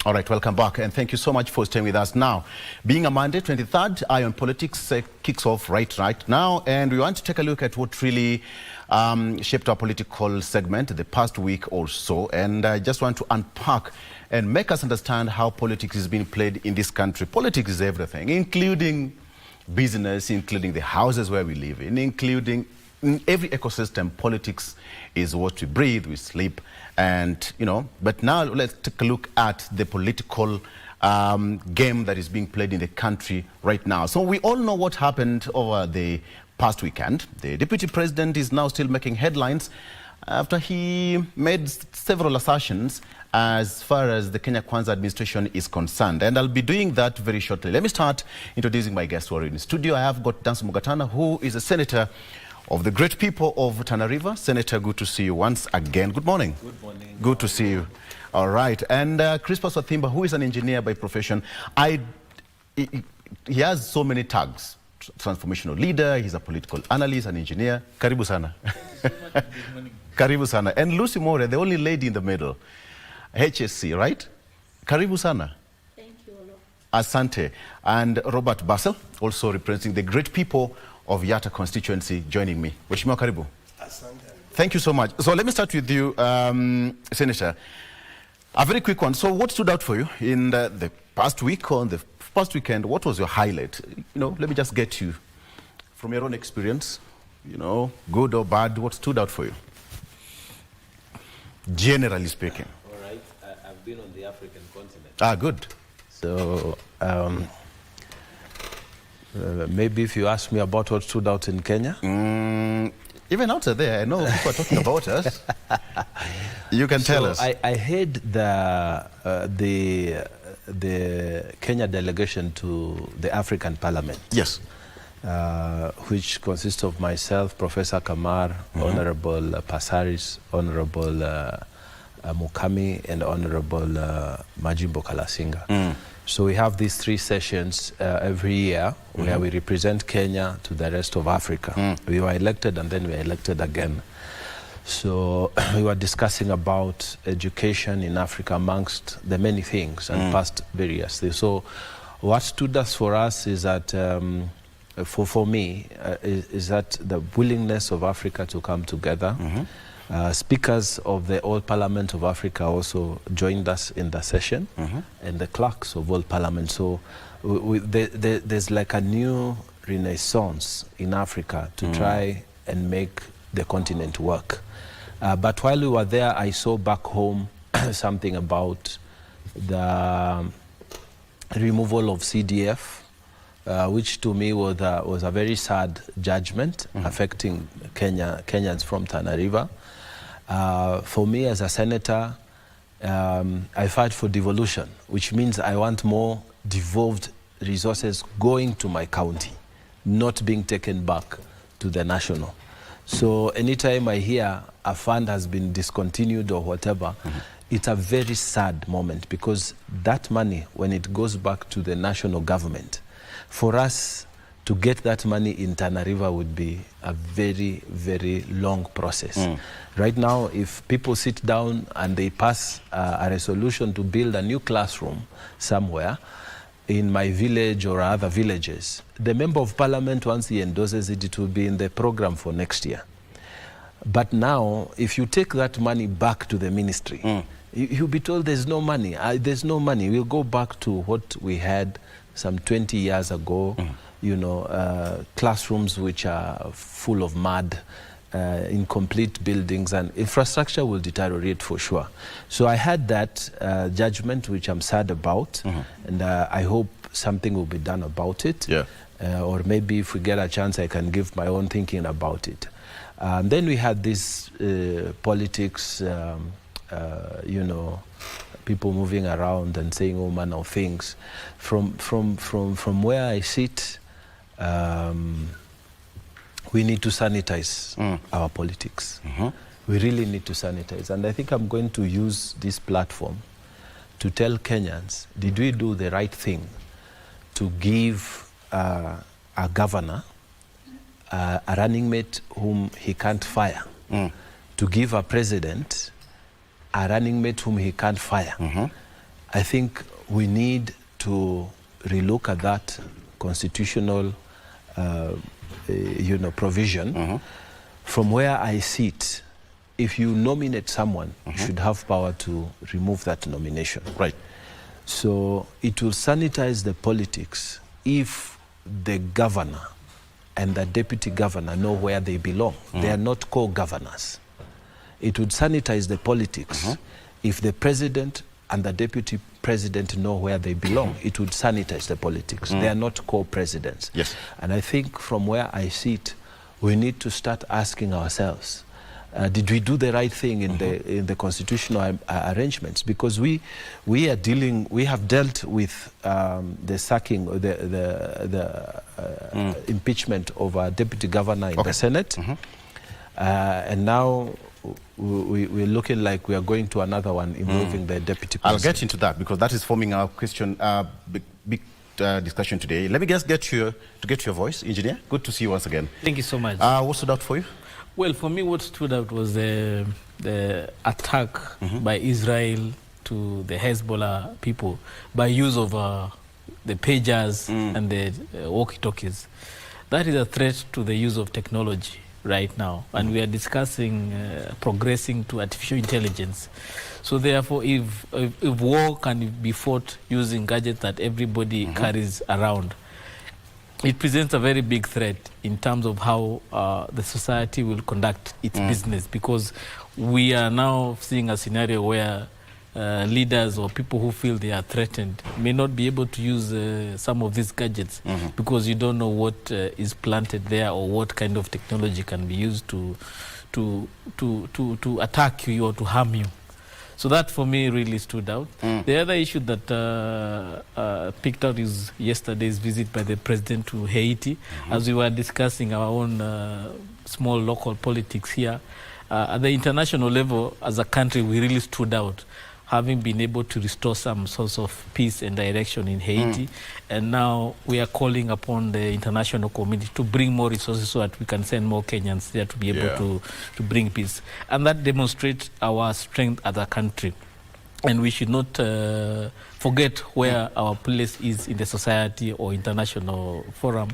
All right, welcome back, and thank you so much for staying with us. Now, being a Monday, 23rd, Eye on Politics kicks off right now, and we want to take a look at what really shaped our political segment the past week or so, and I just want to unpack and make us understand how politics is being played in this country. Politics is everything, including business, including the houses where we live including in every ecosystem. Politics is what we breathe, we sleep, and but now let's take a look at the political game that is being played in the country right now. So we all know what happened over the past weekend. The deputy president is now still making headlines after he made several assertions as far as the Kenya Kwanza administration is concerned. And I'll be doing that very shortly. Let me start introducing my guests who are in the studio. I have got Danso Mugatana, who is a senator of the great people of Tana River. Senator, good to see you once again. Good morning. Good morning. Good to see you. All right. And Crispus Wathimba, who is an engineer by profession. He has so many tags. Transformational leader, he's a political analyst, an engineer. Karibu sana. Good morning. Karibu sana. And Lucy More, the only lady in the middle. HSC, right? Karibu sana. Thank you, Olo. Asante. And Robert Basel, also representing the great people of Yatta constituency, joining me. Weshima karibu. Asante. Thank you so much. So let me start with you, Senator. A very quick one. So what stood out for you in the past week or the past weekend? What was your highlight? Let me just get you from your own experience, good or bad, what stood out for you? Generally speaking. All right. I've been on the African continent. Ah, good. So maybe if you ask me about what stood out in Kenya. Even outside there, I know people are talking about us. You can tell us. I heard the Kenya delegation to the African Parliament. Yes. Which consists of myself, Professor Kamar, Honorable Pasaris, Honorable Mukami, and Honorable Majimbo Kalasinga. So we have these 3 sessions every year where we represent Kenya to the rest of Africa. We were elected and then we were elected again. So we were discussing about education in Africa amongst the many things and past various things. So what stood out for us is that, for me, is that the willingness of Africa to come together. Speakers of the All Parliament of Africa also joined us in the session, and the clerks of all Parliament. So there's like a new renaissance in Africa to try and make the continent work. But while we were there, I saw back home something about the removal of CDF, which to me was a very sad judgment affecting Kenyans from Tana River. For me as a senator, I fight for devolution, which means I want more devolved resources going to my county, not being taken back to the national. So anytime I hear a fund has been discontinued or whatever, it's a very sad moment, because that money, when it goes back to the national government, for us to get that money in Tana River would be a very, very long process. Right now, if people sit down and they pass a resolution to build a new classroom somewhere in my village or other villages, the Member of Parliament, once he endorses it, it will be in the program for next year. But now, if you take that money back to the ministry, you'll be told there's no money. There's no money. We'll go back to what we had some 20 years ago, classrooms which are full of mud, incomplete buildings, and infrastructure will deteriorate for sure. So I had that judgment, which I'm sad about, and I hope something will be done about it. Yeah. Or maybe if we get a chance, I can give my own thinking about it. Then we had this politics, people moving around and saying all manner of things. From where I sit, we need to sanitize our politics. We really need to sanitize. And I think I'm going to use this platform to tell Kenyans, did we do the right thing to give a governor a running mate whom he can't fire, to give a president a running mate whom he can't fire, I think we need to relook at that constitutional provision. From where I sit, if you nominate someone, you should have power to remove that nomination. Right. So it will sanitize the politics if the governor and the deputy governor know where they belong. They are not co-governors. It would sanitize the politics if the president and the deputy president know where they belong. It would sanitize the politics. They are not co-presidents. Yes. And I think from where I sit, we need to start asking ourselves, did we do the right thing in the constitutional arrangements? Because we have dealt with the sacking, the impeachment of a deputy governor in the Senate, and now we're looking like we are going to another one involving the deputy president. I'll get into that because that is forming our question, big discussion today. Let me just get your voice, Engineer. Good to see you once again. Thank you so much. What stood out for you? Well, for me, what stood out was the attack by Israel to the Hezbollah people by use of the pagers and the walkie-talkies. That is a threat to the use of technology right now, and we are discussing progressing to artificial intelligence. So therefore, if war can be fought using gadgets that everybody carries around, it presents a very big threat in terms of how the society will conduct its business, because we are now seeing a scenario where leaders or people who feel they are threatened may not be able to use some of these gadgets because you don't know what is planted there or what kind of technology can be used to attack you or to harm you. So that for me really stood out. The other issue that picked out is yesterday's visit by the president to Haiti. As we were discussing our own small local politics here, at the international level, as a country, we really stood out, having been able to restore some source of peace and direction in Haiti. And now we are calling upon the international community to bring more resources so that we can send more Kenyans there to be able to bring peace. And that demonstrates our strength as a country. And we should not forget where our place is in the society or international forum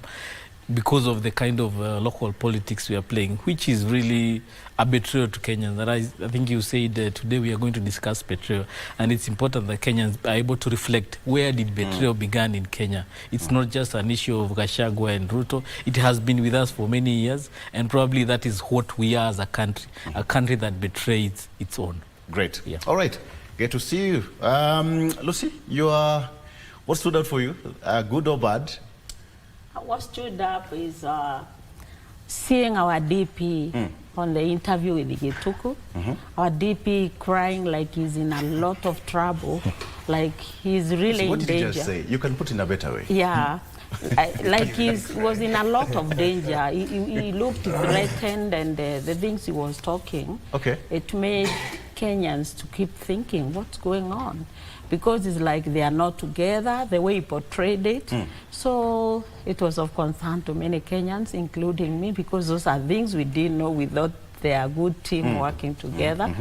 because of the kind of local politics we are playing, which is really a betrayal to Kenyans. And I think you said today we are going to discuss betrayal, and it's important that Kenyans are able to reflect where did betrayal begin in Kenya. It's not just an issue of Gachagua and Ruto. It has been with us for many years, and probably that is what we are as a country that betrays its own. Great. Yeah. All right. Good to see you. Lucy, what stood out for you, good or bad? What stood up is seeing our DP on the interview with Gituku. Our DP crying like he's in a lot of trouble, like he's really What in did you danger. just say? You can put it in a better way. Yeah, like he was in a lot of danger. He looked threatened, and the things he was talking, it made Kenyans to keep thinking, what's going on? Because it's like they are not together, the way he portrayed it. So it was of concern to many Kenyans, including me, because those are things we didn't know. We thought they are a good team working together.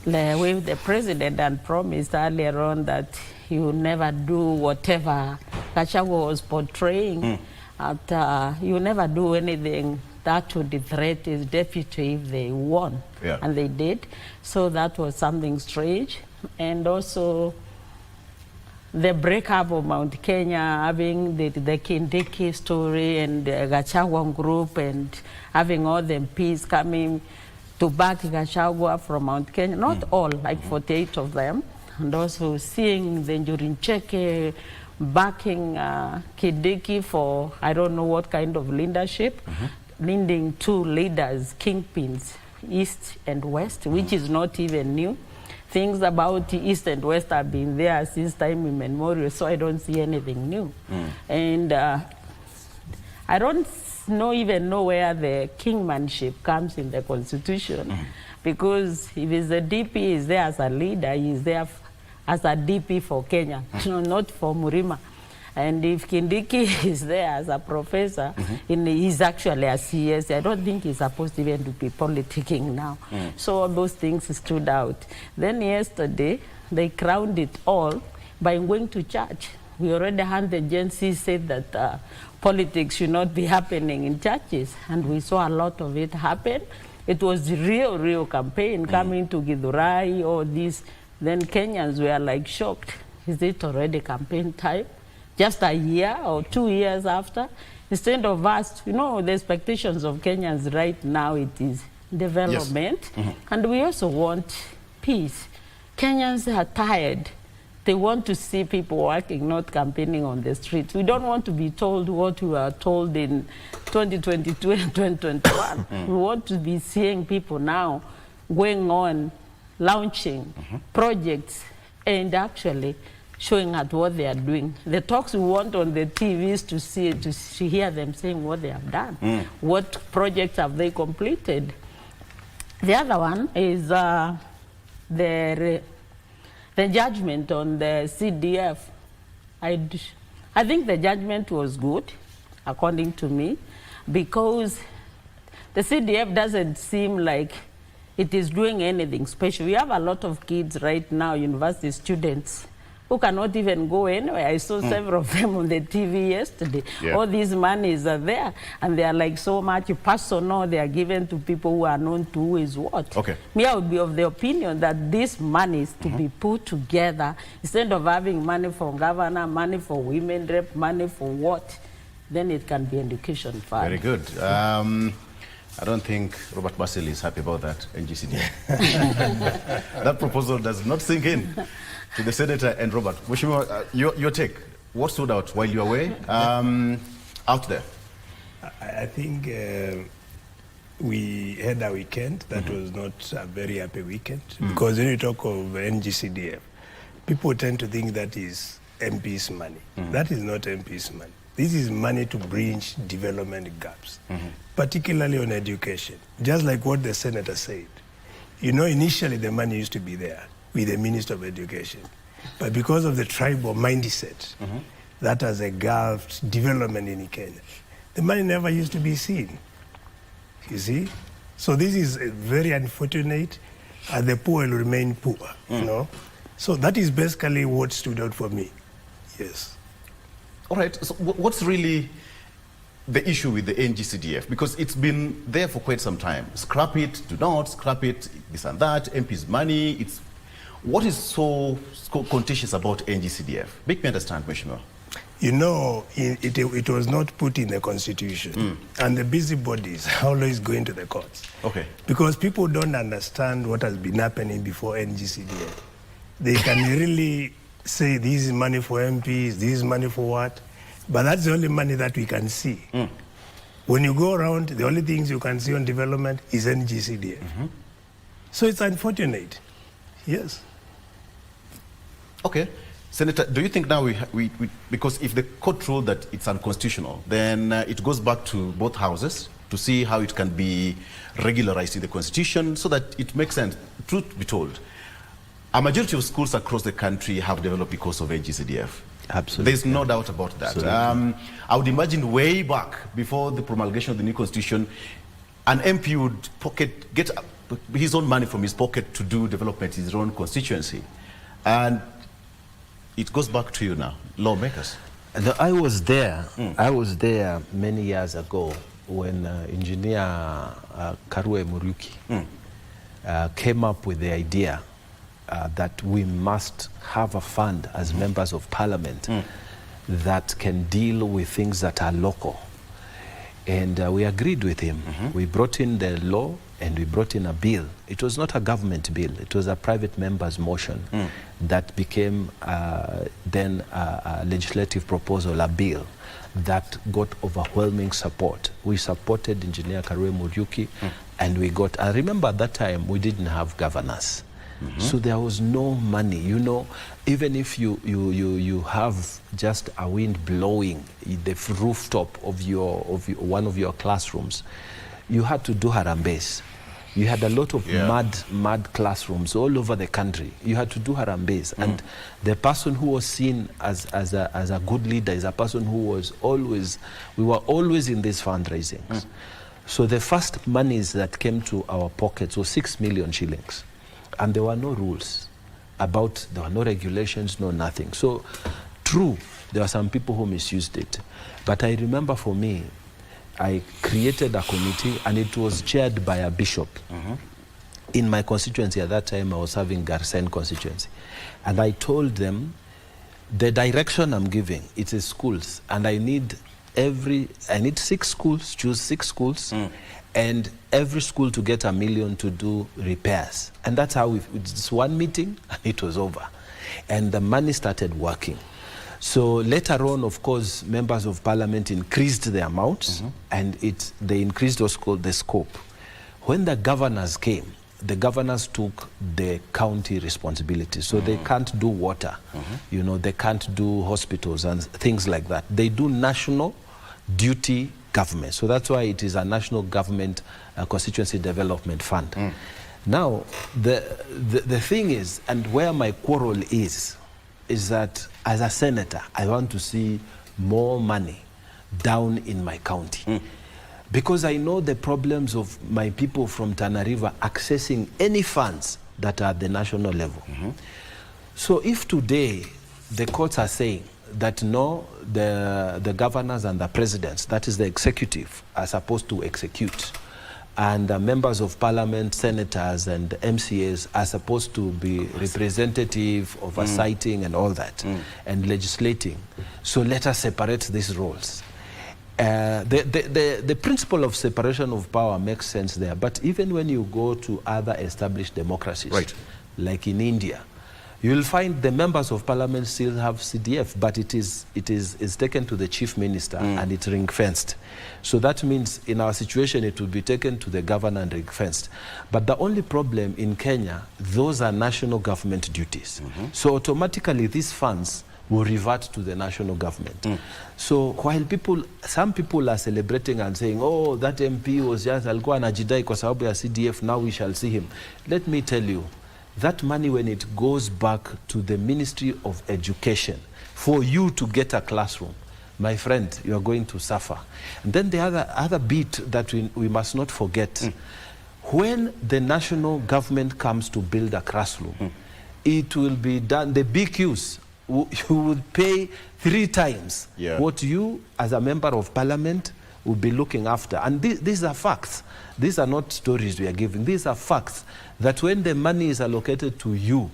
The way the president had promised earlier on that he would never do whatever Gachagua was portraying, that he would never do anything that would threat his deputy if they won. And they did. So that was something strange. And also the breakup of Mount Kenya, having the Kindiki story and the Gachagua group, and having all the MPs coming to back Gachagua from Mount Kenya, not all, like 48 of them, and also seeing the Njuri backing Kindiki for I don't know what kind of leadership, leading two leaders, kingpins, East and West, which is not even new. Things about East and West have been there since time immemorial, so I don't see anything new. And I don't even know where the kingmanship comes in the Constitution, because if it's the DP is there as a leader, he is there as a DP for Kenya, not for Murima. And if Kindiki is there as a professor, he's actually a CS. I don't think he's supposed even to be politicking now. So all those things stood out. Then yesterday, they crowned it all by going to church. We already had the Gen Z said that politics should not be happening in churches, and we saw a lot of it happen. It was real campaign coming to Githurai, all this. Then Kenyans were like shocked. Is it already campaign time? Just a year or 2 years after? Instead of us, you know, the expectations of Kenyans right now, it is development. Yes. And we also want peace. Kenyans are tired. They want to see people working, not campaigning on the streets. We don't want to be told what we were told in 2022 and 2021. We want to be seeing people now going on, launching projects, and actually showing at what they are doing. The talks we want on the TVs to see, to hear them saying what they have done. What projects have they completed? The other one is the judgment on the CDF. I think the judgment was good, according to me, because the CDF doesn't seem like it is doing anything special. We have a lot of kids right now, university students, who cannot even go anywhere. I saw several of them on the TV yesterday. Yeah. All these monies are there, and they are like so much personal. They are given to people who are known to who is what. Okay. Me, I would be of the opinion that this money is to be put together instead of having money for governor, money for women rep, money for what. Then it can be education fund. Very good. I don't think Robert Basil is happy about that, NGCD. That proposal does not sink in to the Senator and Robert. Mheshimiwa, your take. What stood out while you were away out there? I think we had a weekend that was not a very happy weekend, because when you talk of NGCDF, people tend to think that is MP's money. That is not MP's money. This is money to bridge development gaps, particularly on education. Just like what the Senator said. You know, initially the money used to be there with the Minister of Education. But because of the tribal mindset that has engulfed development in Kenya, the money never used to be seen. You see? So this is very unfortunate, and the poor will remain poor, you know? So that is basically what stood out for me. Yes. All right, so what's really the issue with the NGCDF? Because it's been there for quite some time. Scrap it, do not scrap it, this and that, MP's money. What is so contentious about NGCDF? Make me understand, Mheshimiwa. You know, it was not put in the Constitution. And the busybodies are always going to the courts. Okay. Because people don't understand what has been happening before NGCDF. They can really say this is money for MPs, this is money for what, but that's the only money that we can see. When you go around, the only things you can see on development is NGCDF. So it's unfortunate, yes. Okay. Senator, do you think now because if the court ruled that it's unconstitutional, then it goes back to both houses to see how it can be regularized in the Constitution so that it makes sense? Truth be told, a majority of schools across the country have developed because of NGCDF. Absolutely. There's no doubt about that. I would imagine way back before the promulgation of the new Constitution, an MP would get his own money from his pocket to do development in his own constituency. And it goes back to you now, lawmakers. I was there. I was there many years ago when Engineer Karue Muriuki came up with the idea that we must have a fund as members of parliament that can deal with things that are local. And we agreed with him. We brought in the law and we brought in a bill. It was not a government bill. It was a private member's motion that became then a legislative proposal, a bill that got overwhelming support. We supported Engineer Karue Muriuki and we got, I remember at that time we didn't have governors. So there was no money, you know. Even if you have just a wind blowing the rooftop of one of your classrooms, you had to do harambes. You had a lot of mud classrooms all over the country. You had to do harambes, and the person who was seen as a good leader is a person who was always. We were always in these fundraisings. So the first monies that came to our pockets was 6 million shillings. And there were no rules. about, there were no regulations, no nothing. So true, there were some people who misused it. But I remember for me, I created a committee and it was chaired by a bishop. In my constituency at that time, I was having Garsen constituency. And I told them, the direction I'm giving, it is schools. And I need 6 schools, choose 6 schools, and every school to get $1 million to do repairs. And that's how it's one meeting and it was over. And the money started working. So later on, of course, members of parliament increased the amounts and they increased the scope. When the governors came, the governors took the county responsibility. So they can't do water, you know, they can't do hospitals and things like that. They do national duty government. So that's why it is a national government constituency development fund. Now, the thing is, and where my quarrel is that as a senator, I want to see more money down in my county. Because I know the problems of my people from Tana River accessing any funds that are at the national level. So if today the courts are saying that no, the governors and the presidents, that is the executive, are supposed to execute, and members of parliament, senators and MCAs are supposed to be representative, oversighting and all that, and legislating. So let us separate these roles. The principle of separation of power makes sense there, but even when you go to other established democracies, like in India, you will find the members of parliament still have CDF, but it is taken to the chief minister and it's ring-fenced. So that means in our situation it will be taken to the governor and ring-fenced. But the only problem in Kenya, those are national government duties. So automatically these funds will revert to the national government. So while some people are celebrating and saying, oh, that MP was just alikuwa anajidai kwa sababu ya CDF, now we shall see him. Let me tell you, that money, when it goes back to the Ministry of Education, for you to get a classroom, my friend, you are going to suffer. And then the other bit that we must not forget, when the national government comes to build a classroom, it will be done, the BQs, you would pay 3 times what you, as a member of parliament, will be looking after. And these are facts. These are not stories we are giving. These are facts that when the money is allocated to you,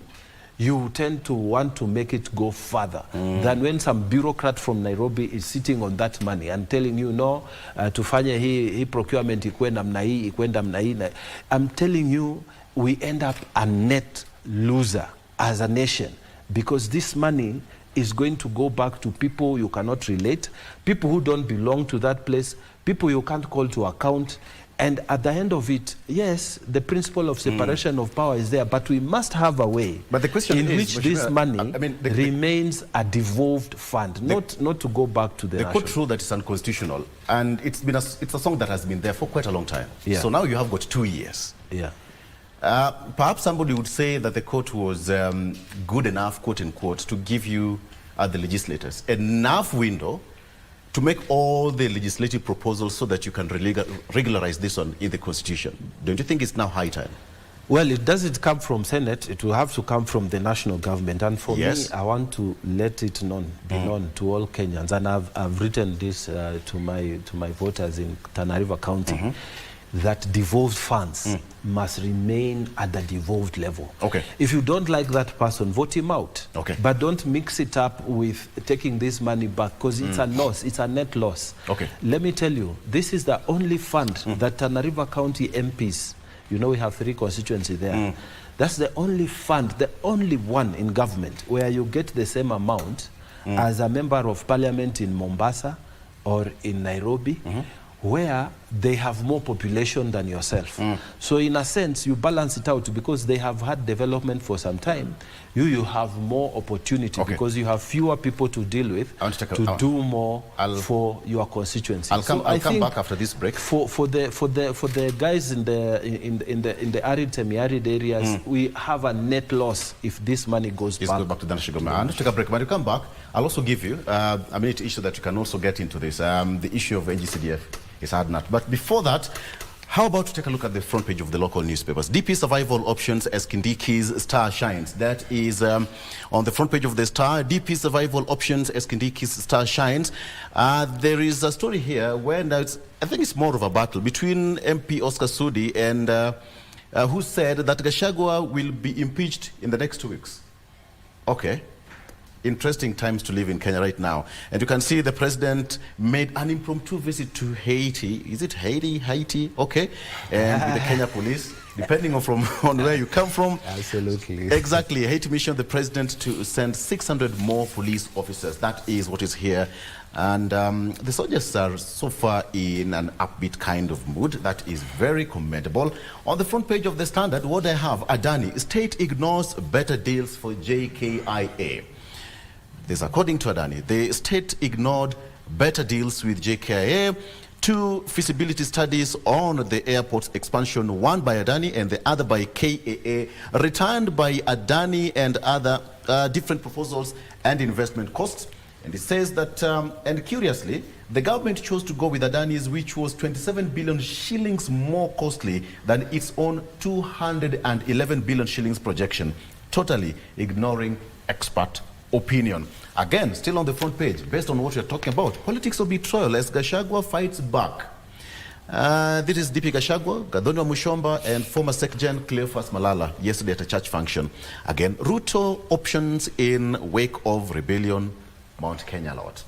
you tend to want to make it go further than when some bureaucrat from Nairobi is sitting on that money and telling you, no, tufanye hii procurement ikue namna hii, ikue namna hii. I'm telling you, we end up a net loser as a nation, because this money is going to go back to people you cannot relate, people who don't belong to that place, people you can't call to account. And at the end of it, yes, the principle of separation of power is there, but we must have a way in which this money remains a devolved fund, not to go back to the court ruled that it's unconstitutional, and it's a song that has been there for quite a long time. So now you have got 2 years. Perhaps somebody would say that the court was good enough, quote unquote, to give you, the legislators, enough window to make all the legislative proposals so that you can regularize this one in the Constitution. Don't you think it's now high time? Well, it doesn't come from Senate. It will have to come from the national government. And for me, I want to let it be known to all Kenyans. And I've written this to my voters in Tana River County, that devolved funds must remain at the devolved level. If you don't like that person, vote him out. But don't mix it up with taking this money back, because it's a loss, it's a net loss. Let me tell you, this is the only fund that Tana River County MPs, you know we have 3 constituencies there, that's the only fund, the only one in government where you get the same amount as a member of parliament in Mombasa or in Nairobi, where they have more population than yourself. So in a sense, you balance it out, because they have had development for some time. You have more opportunity because you have fewer people to deal with to do more for your constituency. I'll come back after this break. For the guys in the arid, semi-arid areas, we have a net loss if this money goes back. Go back to Dan Shigoma. I'll take a break. When you come back, I'll also give you a minute issue that you can also get into this. The issue of NGCDF is hard enough. But before that, How about to take a look at the front page of the local newspapers? DP survival options as Kindiki's star shines. That is on the front page of the Star. DP survival options as Kindiki's star shines. There is a story here where I think it's more of a battle between MP Oscar Sudi and who said that Gachagua will be impeached in the next 2 weeks. Okay. Interesting times to live in Kenya right now. And you can see the president made an impromptu visit to Haiti. Is it Haiti? Haiti? Okay. And with the Kenya police, depending on where you come from. Absolutely. Exactly. Haiti missioned the president to send 600 more police officers. That is what is here. And the soldiers are so far in an upbeat kind of mood. That is very commendable. On the front page of the Standard, what I have, Adani, state ignores better deals for JKIA. This, according to Adani, the state ignored better deals with JKIA. 2 feasibility studies on the airport's expansion, one by Adani and the other by KAA, returned by Adani and other different proposals and investment costs. And it says that, and curiously, the government chose to go with Adani's, which was 27 billion shillings more costly than its own 211 billion shillings projection, totally ignoring expert opinion. Again, still on the front page, based on what you're talking about, politics of betrayal as Gachagua fights back. This is DP Gachagua, Gathoni Mushomba, and former SecGen Cleophas Malala yesterday at a church function. Again, Ruto options in wake of rebellion, Mount Kenya lot.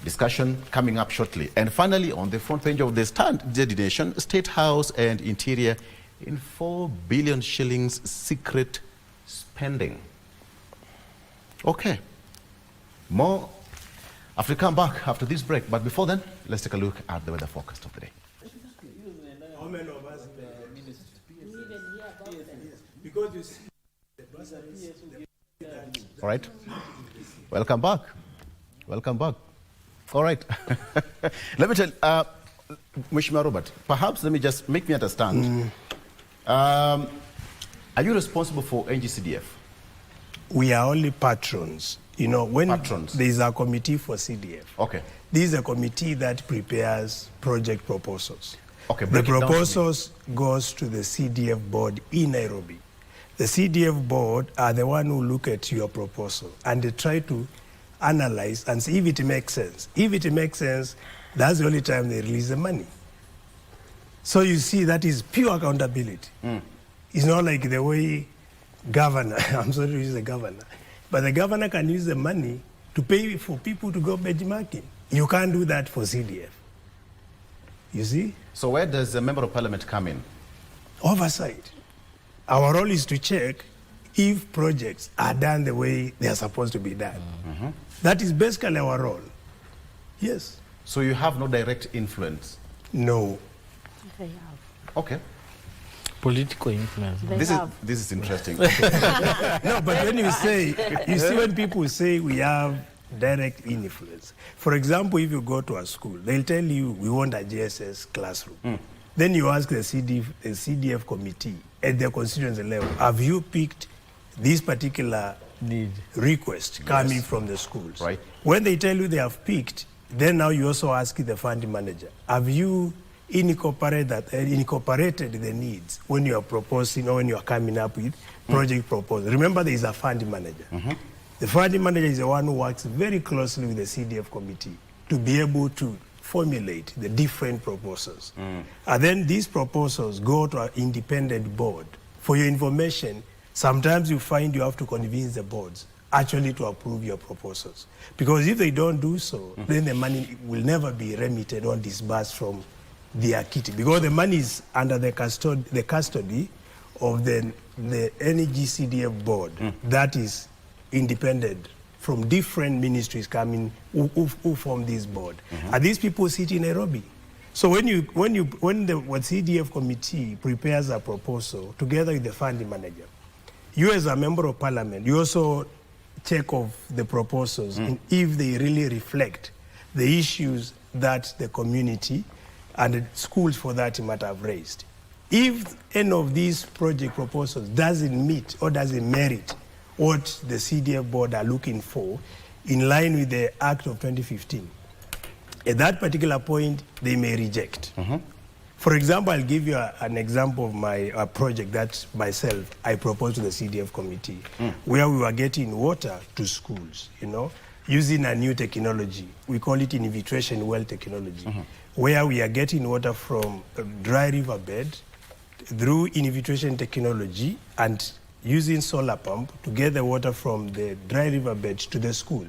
Discussion coming up shortly. And finally, on the front page of the Daily Nation, State House and Interior in 4 billion shillings secret spending. Okay. More Africa back after this break. But before then, let's take a look at the weather forecast of the day. How many of us because you see All right. Welcome back. Welcome back. All right. Let me tell Mheshimiwa Robert, perhaps let me just make me understand. Are you responsible for NGCDF? We are only patrons. You know, when patrons. there is a committee for CDF, okay, this is a committee that prepares project proposals. Okay, the proposals goes to the CDF board in Nairobi. The CDF board are the one who look at your proposal and they try to analyze and see if it makes sense. If it makes sense, that's the only time they release the money. So you see, that is pure accountability. It's not like the way governor, I'm sorry to use the governor, but the governor can use the money to pay for people to go benchmarking. You can't do that for CDF. You see? So where does the member of parliament come in? Oversight. Our role is to check if projects are done the way they are supposed to be done. That is basically our role. Yes. So you have no direct influence? No. They have. Okay. Political influence. This is interesting. No, but when you see when people say we have direct influence. For example, if you go to a school, they'll tell you we want a GSS classroom. Then you ask the CDF committee at the constituency level, have you picked this particular need request coming from the schools? Right. When they tell you they have picked, then now you also ask the fund manager, have you incorporated the needs when you are proposing or when you are coming up with project proposal? Remember, there is a fund manager. The fund manager is the one who works very closely with the CDF committee to be able to formulate the different proposals. And then these proposals go to an independent board. For your information, sometimes you find you have to convince the boards actually to approve your proposals. Because if they don't do so, then the money will never be remitted or disbursed from the kitty, because the money is under the custody of the NGCDF board that is independent from different ministries coming who form this board. And these people sit in Nairobi. So when the CDF committee prepares a proposal together with the fund manager, you as a member of parliament, you also check off the proposals and if they really reflect the issues that the community and the schools for that matter have raised. If any of these project proposals doesn't meet or doesn't merit what the CDF board are looking for in line with the Act of 2015, at that particular point, they may reject. For example, I'll give you an example of my project that myself I proposed to the CDF committee, where we were getting water to schools, you know, using a new technology. We call it infiltration well technology, where we are getting water from a dry riverbed through infiltration technology and using solar pump to get the water from the dry riverbed to the school.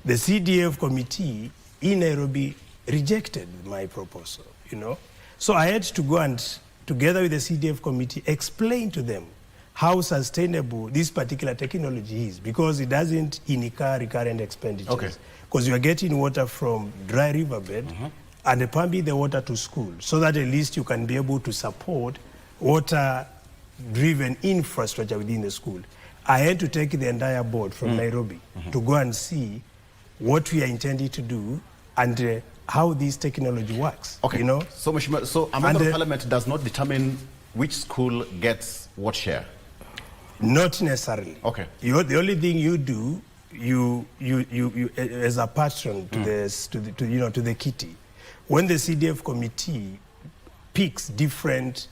The CDF committee in Nairobi rejected my proposal, you know. So I had to go and, together with the CDF committee, explain to them how sustainable this particular technology is, because it doesn't incur recurrent expenditures. Because you are getting water from dry riverbed and pumping the water to school, so that at least you can be able to support water-driven infrastructure within the school. I had to take the entire board from Nairobi to go and see what we are intending to do and how this technology works. Okay. You know? So, Mheshimiwa, so a member of parliament does not determine which school gets what share? Not necessarily. Okay. The only thing you do, you as a patron to the kitty, when the CDF committee picks different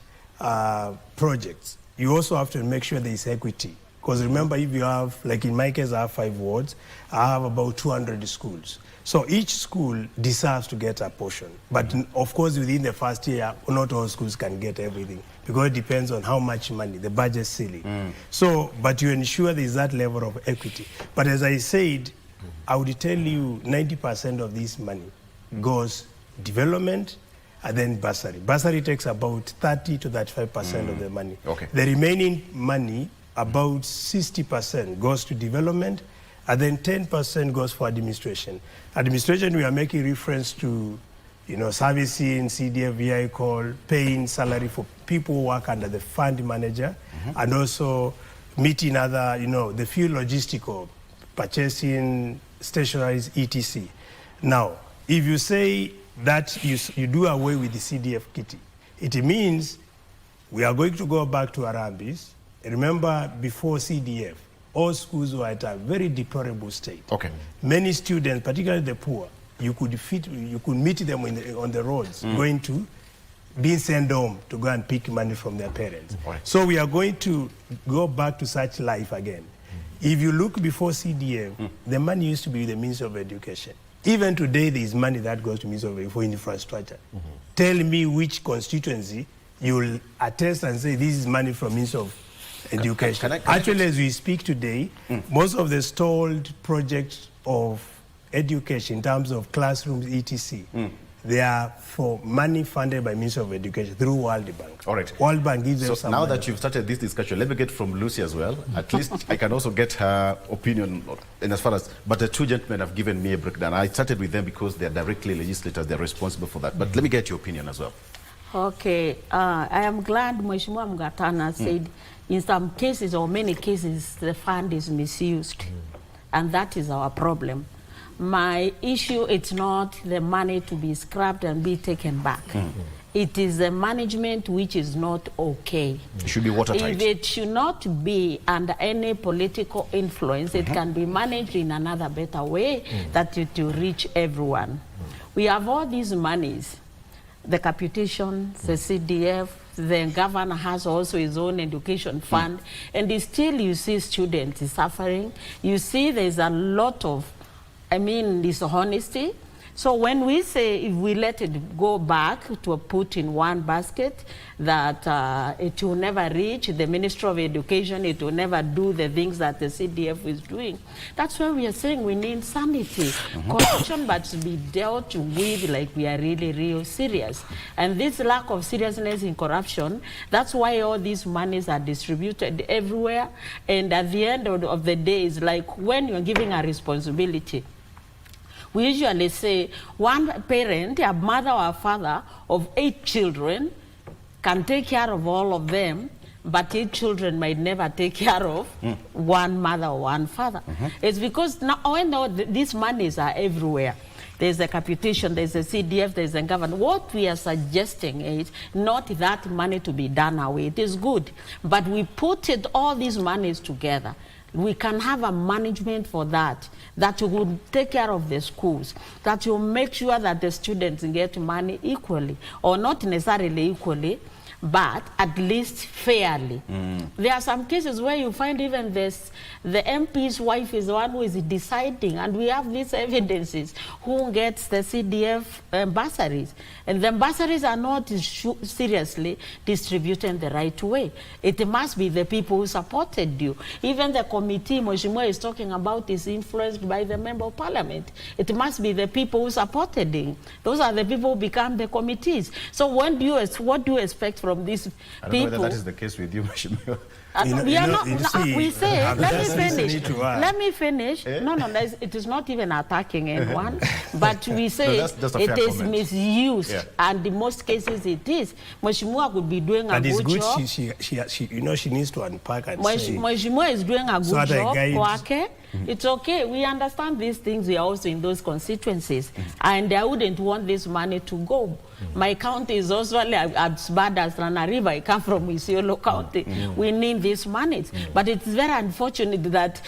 projects, you also have to make sure there is equity. Because remember, if you have, like in my case, I have 5 wards, I have about 200 schools. So each school deserves to get a portion. But of course, within the first year, not all schools can get everything, because it depends on how much money, the budget ceiling. So, but you ensure there is that level of equity. But as I said, I would tell you 90% of this money goes development and then bursary. Bursary takes about 30 to 35% of the money. Okay. The remaining money, about 60% goes to development, and then 10% goes for administration. Administration, we are making reference to, you know, servicing, CDF vehicle, paying salary for people who work under the fund manager, and also meeting other, you know, the few logistical, purchasing, stationaries, etc. Now, if you say that you do away with the CDF kitty, it means we are going to go back to Arambis. Remember, before CDF, all schools were at a very deplorable state. Okay. Many students, particularly the poor, you could meet them on the roads, going to being sent home to go and pick money from their parents. Right. So we are going to go back to such life again. If you look before CDF, the money used to be the Ministry of Education. Even today, there is money that goes to Ministry of Education for infrastructure. Tell me which constituency you'll attest and say this is money from Ministry of Education. Actually, as we speak today, most of the stalled projects of education in terms of classrooms, etc., they are for money funded by Ministry of Education through World Bank. All right. World Bank gives them some now money. that you've started this discussion, let me get from Lucy as well. At least I can also get her opinion in as far as, but the two gentlemen have given me a breakdown. I started with them because they're directly legislators, they're responsible for that. But let me get your opinion as well. Okay, I am glad Mheshimiwa Mgatana said in some cases or many cases the fund is misused, and that is our problem. My issue, it's not the money to be scrapped and be taken back. It is the management which is not okay. It should be watertight. If it should not be under any political influence, it can be managed in another better way that it will reach everyone. We have all these monies, the capitation, the CDF, the governor has also his own education fund, and still you see students suffering. You see there's a lot of, dishonesty. So when we say if we let it go back to put in one basket, that it will never reach the Ministry of Education, it will never do the things that the CDF is doing. That's why we are saying we need sanity. Corruption, but to be dealt with like we are really, real serious. And this lack of seriousness in corruption, that's why all these monies are distributed everywhere. And at the end of the day, it's like when you're giving a responsibility, we usually say one parent, a mother or a father of 8 children can take care of all of them, but 8 children might never take care of one mother or one father. It's because now when these monies are everywhere, there's a capitation, there's a CDF, there's a government. What we are suggesting is not that money to be done away. It is good, but we put all these monies together. we can have a management for that will take care of the schools, that will make sure that the students get money equally, or not necessarily equally, but at least fairly. There are some cases where you find even this, the MP's wife is the one who is deciding, and we have these evidences, who gets the CDF bursaries. And the bursaries are not seriously distributed the right way. It must be the people who supported you. Even the committee Mheshimiwa is talking about is influenced by the Member of Parliament. It must be the people who supported him. Those are the people who become the committees. So what do you expect from these people? I don't know whether that is the case with you, Mheshimiwa. We say, let me finish. No, it is not even attacking anyone, but we say it is misused, and in most cases it is. Mheshimiwa could be doing a good job. She needs to unpack and say. Mheshimiwa is doing a good job. It's okay. We understand these things. We are also in those constituencies, and I wouldn't want this money to go. My county is also as bad as Rana River. I come from Isiolo County. We need these monies, but it's very unfortunate that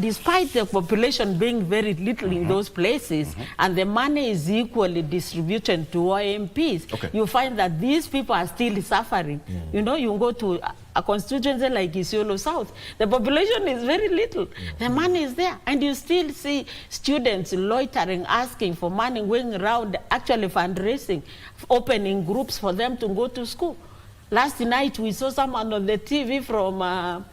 despite the population being very little in those places, and the money is equally distributed to OMPs, you find that these people are still suffering. You know, you go to a constituency like Isiolo South, the population is very little. The money is there, and you still see students loitering, asking for money, going around actually fundraising, opening groups for them to go to school. Last night we saw someone on the TV from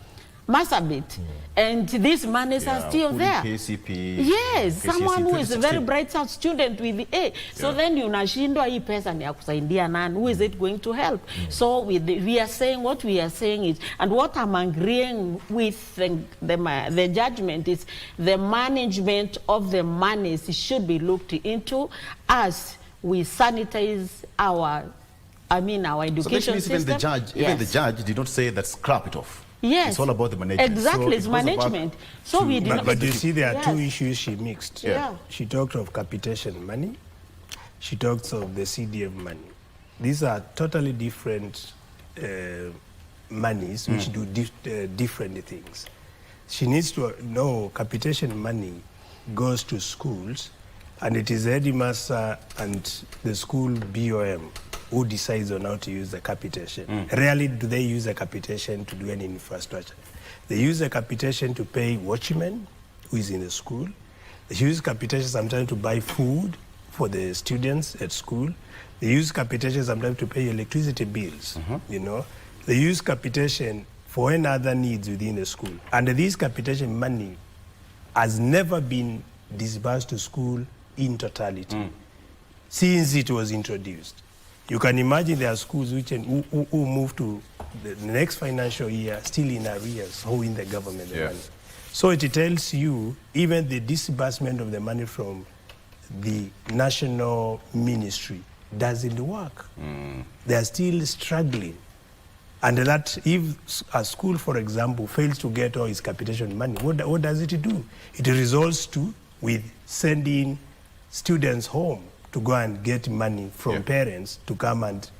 Marsabit, and these monies are still there. KCP, yes, someone who is a very bright student with the A. So then unashindwa hii pesa ni ya kusaidia nani? Who is it going to help? So we are saying what we are saying is, and what I'm agreeing with the judgment is, the management of the monies should be looked into as we sanitize our education system. Even the judge did not say that scrap it off. Yes. It's all about the management. Exactly, it's management. So we did but you see, there are two issues she mixed. Yeah. She talked of capitation money. She talks of the CDF money. These are totally different monies which do different things. She needs to know capitation money goes to schools, and it is the headmaster and the school BOM who decides on how to use the capitation. Rarely do they use the capitation to do any infrastructure. They use the capitation to pay watchmen who is in the school. They use capitation sometimes to buy food for the students at school. They use capitation sometimes to pay electricity bills, you know. They use capitation for any other needs within the school. And this capitation money has never been disbursed to school in totality since it was introduced. You can imagine there are schools who move to the next financial year still in arrears, owing the government the money. So it tells you even the disbursement of the money from the national ministry doesn't work. They are still struggling. And that if a school, for example, fails to get all its capitation money, what does it do? It results with sending students home to go and get money from parents to come and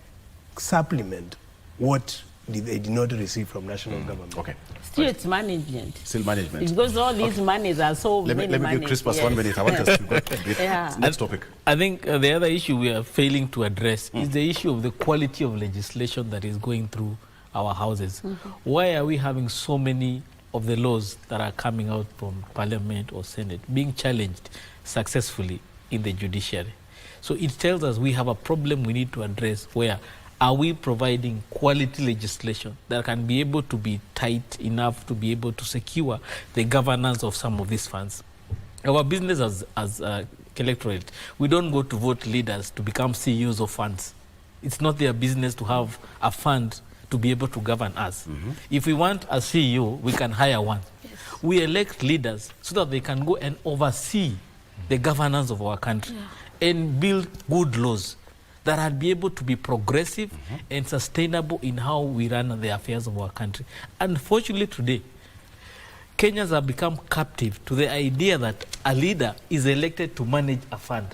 supplement what they did not receive from national government. Okay. Still, it's management. Still management. Because all these monies are so many Let me give Crispus 1 minute. I want us to go to the next topic. I think the other issue we are failing to address is the issue of the quality of legislation that is going through our houses. Why are we having so many of the laws that are coming out from Parliament or Senate being challenged successfully in the judiciary? So it tells us we have a problem we need to address. Where are we providing quality legislation that can be able to be tight enough to be able to secure the governance of some of these funds? Our business as electorate, we don't go to vote leaders to become CEOs of funds. It's not their business to have a fund to be able to govern us. If we want a CEO, we can hire one. We elect leaders so that they can go and oversee the governance of our country and build good laws that are be able to be progressive and sustainable in how we run the affairs of our country. Unfortunately today, Kenyans have become captive to the idea that a leader is elected to manage a fund.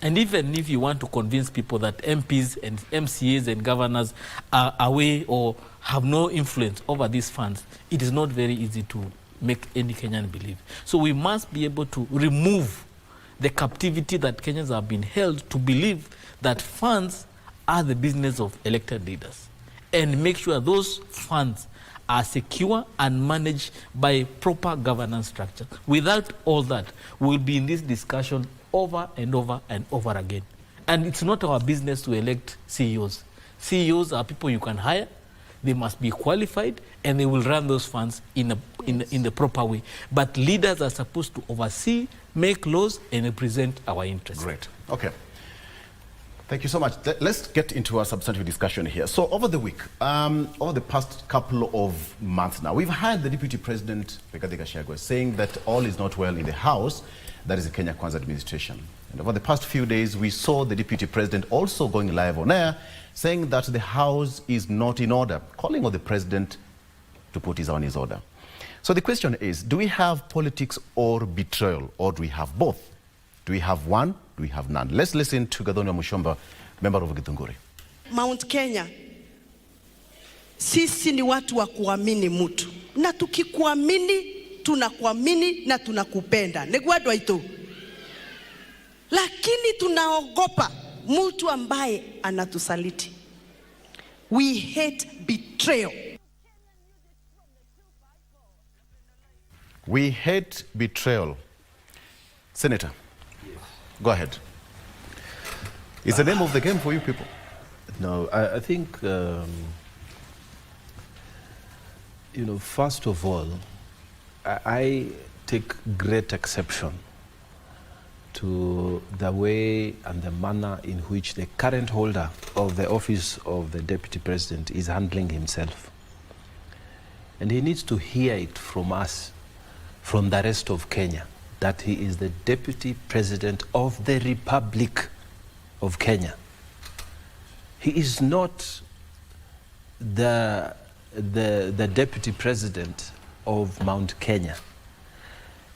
And even if you want to convince people that MPs and MCAs and governors are away or have no influence over these funds, it is not very easy to make any Kenyan believe. So we must be able to remove the captivity that Kenyans have been held to believe that funds are the business of elected leaders, and make sure those funds are secure and managed by proper governance structure. Without all that, we'll be in this discussion over and over and over again. And it's not our business to elect CEOs. CEOs are people you can hire. They must be qualified, and they will run those funds in the proper way. But leaders are supposed to oversee, make laws, and represent our interests. Great. Okay. Thank you so much. Let's get into our substantive discussion here. So over the week, over the past couple of months now, we've had the Deputy President, Rigathi Gachagua, saying that all is not well in the House, that is the Kenya Kwanza administration. And over the past few days, we saw the Deputy President also going live on air, saying that the House is not in order, calling on the President to put his own in order. So the question is, do we have politics or betrayal, or do we have both? Do we have one? Do we have none? Let's listen to Gathoni Mushomba, member of Githunguri. Mount Kenya, sisi ni watu wa kuamini mtu. Na tukikuamini, tunakuamini na tunakupenda. Negwadwa ito. Lakini tunaogopa mtu ambaye anatusaliti. We hate betrayal. We hate betrayal. Senator, go ahead. It's the name of the game for you people. No, I think, first of all, I take great exception to the way and the manner in which the current holder of the office of the Deputy President is handling himself. And he needs to hear it from us, from the rest of Kenya, that he is the Deputy President of the Republic of Kenya. He is not the Deputy President of Mount Kenya.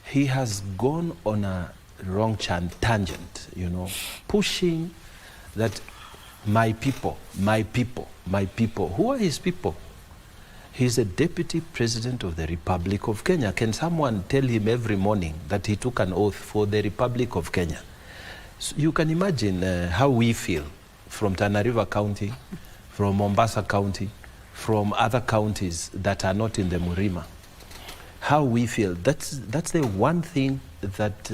He has gone on a wrong tangent, pushing that my people. Who are his people? He's a Deputy President of the Republic of Kenya. Can someone tell him every morning that he took an oath for the Republic of Kenya? So you can imagine how we feel from Tana River County, from Mombasa County, from other counties that are not in the Murima. How we feel. That's the one thing that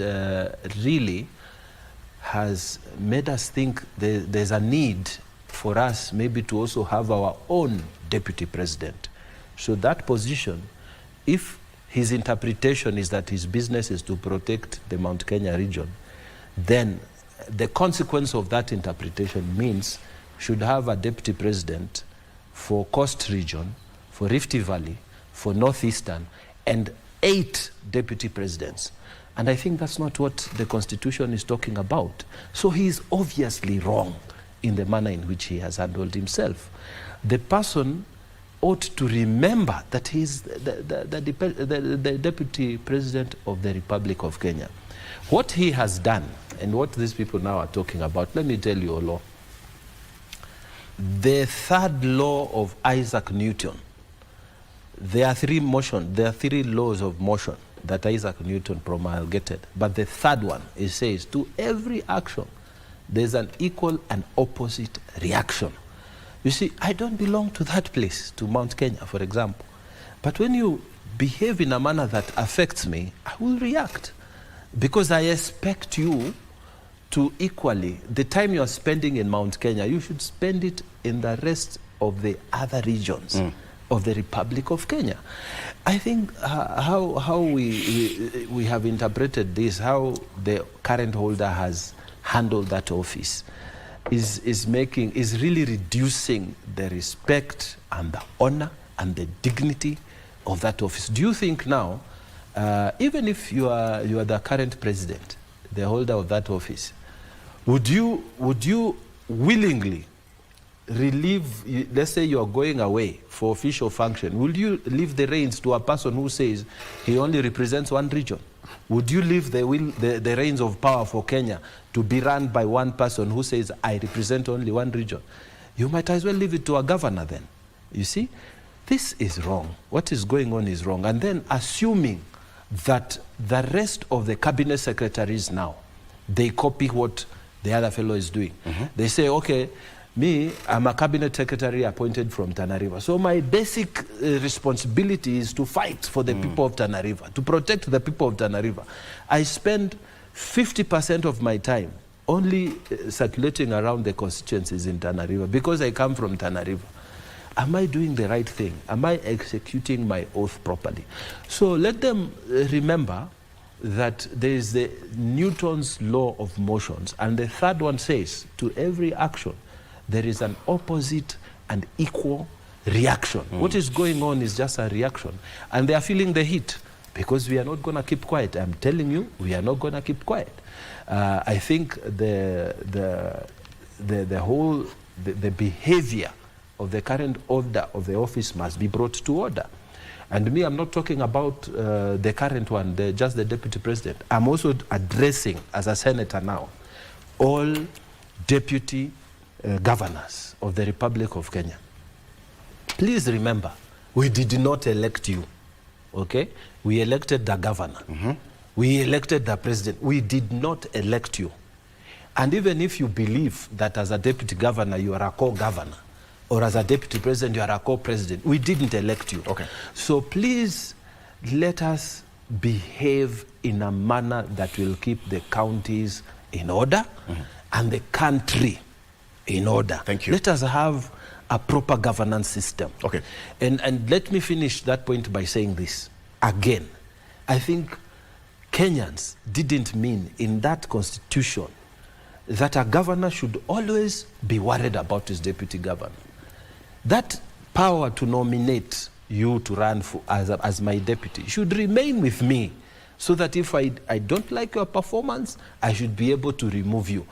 really has made us think there's a need for us maybe to also have our own Deputy President. So that position, if his interpretation is that his business is to protect the Mount Kenya region, then the consequence of that interpretation means should have a Deputy President for Coast Region, for Rift Valley, for Northeastern, and 8 Deputy Presidents. And I think that's not what the Constitution is talking about. So he is obviously wrong in the manner in which he has handled himself. The person ought to remember that he is the Deputy President of the Republic of Kenya. What he has done, and what these people now are talking about, let me tell you, Olo. The third law of Isaac Newton, there are 3 laws of motion that Isaac Newton promulgated. But the third one, it says, to every action, there's an equal and opposite reaction. You see, I don't belong to that place, to Mount Kenya, for example. But when you behave in a manner that affects me, I will react. Because I expect you to equally, the time you are spending in Mount Kenya, you should spend it in the rest of the other regions of the Republic of Kenya. I think how we have interpreted this, how the current holder has handled that office, is really reducing the respect and the honor and the dignity of that office. Do you think now, even if you are the current president, the holder of that office, would you willingly relieve, let's say you are going away for official function, will you leave the reins to a person who says he only represents one region? Would you leave the reins of power for Kenya to be run by one person who says, I represent only one region? You might as well leave it to a governor then, you see? this is wrong. What is going on is wrong. And then assuming that the rest of the cabinet secretaries now, they copy what the other fellow is doing. They say, okay, me, I'm a cabinet secretary appointed from Tana River. So my basic responsibility is to fight for the people of Tana River, to protect the people of Tana River. I spend 50% of my time only circulating around the constituencies in Tana River because I come from Tana River. Am I doing the right thing? Am I executing my oath properly? So let them remember that there is the Newton's law of motions, and the third one says, to every action, there is an opposite and equal reaction. What is going on is just a reaction, and they are feeling the heat because we are not going to keep quiet. I'm telling you, we are not going to keep quiet. I think the behavior of the current order of the office must be brought to order. And me, I'm not talking about the current one, just the deputy president. I'm also addressing, as a senator now, all deputy governors of the Republic of Kenya. Please remember, we did not elect you, okay? We elected the governor. We elected the president. We did not elect you. And even if you believe that as a deputy governor, you are a co-governor, or as a deputy president, you are a co-president, we didn't elect you. Okay. So please let us behave in a manner that will keep the counties in order and the country in order. Thank you. Let us have a proper governance system. Okay. And let me finish that point by saying this. Again, I think Kenyans didn't mean in that constitution that a governor should always be worried about his deputy governor. That power to nominate you to run for, as my deputy should remain with me, so that if I don't like your performance, I should be able to remove you.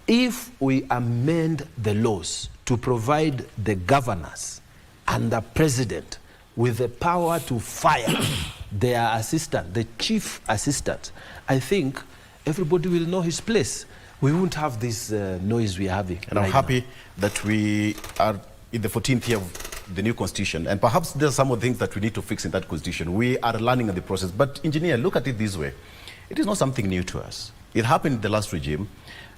If we amend the laws to provide the governors and the president with the power to fire their assistant, the chief assistant, I think everybody will know his place. We won't have this noise we're having. And I'm happy that we are in the 14th year of the new constitution, and perhaps there are some of the things that we need to fix in that constitution. We are learning in the process, but engineer, look at it this way. It is not something new to us. It happened in the last regime,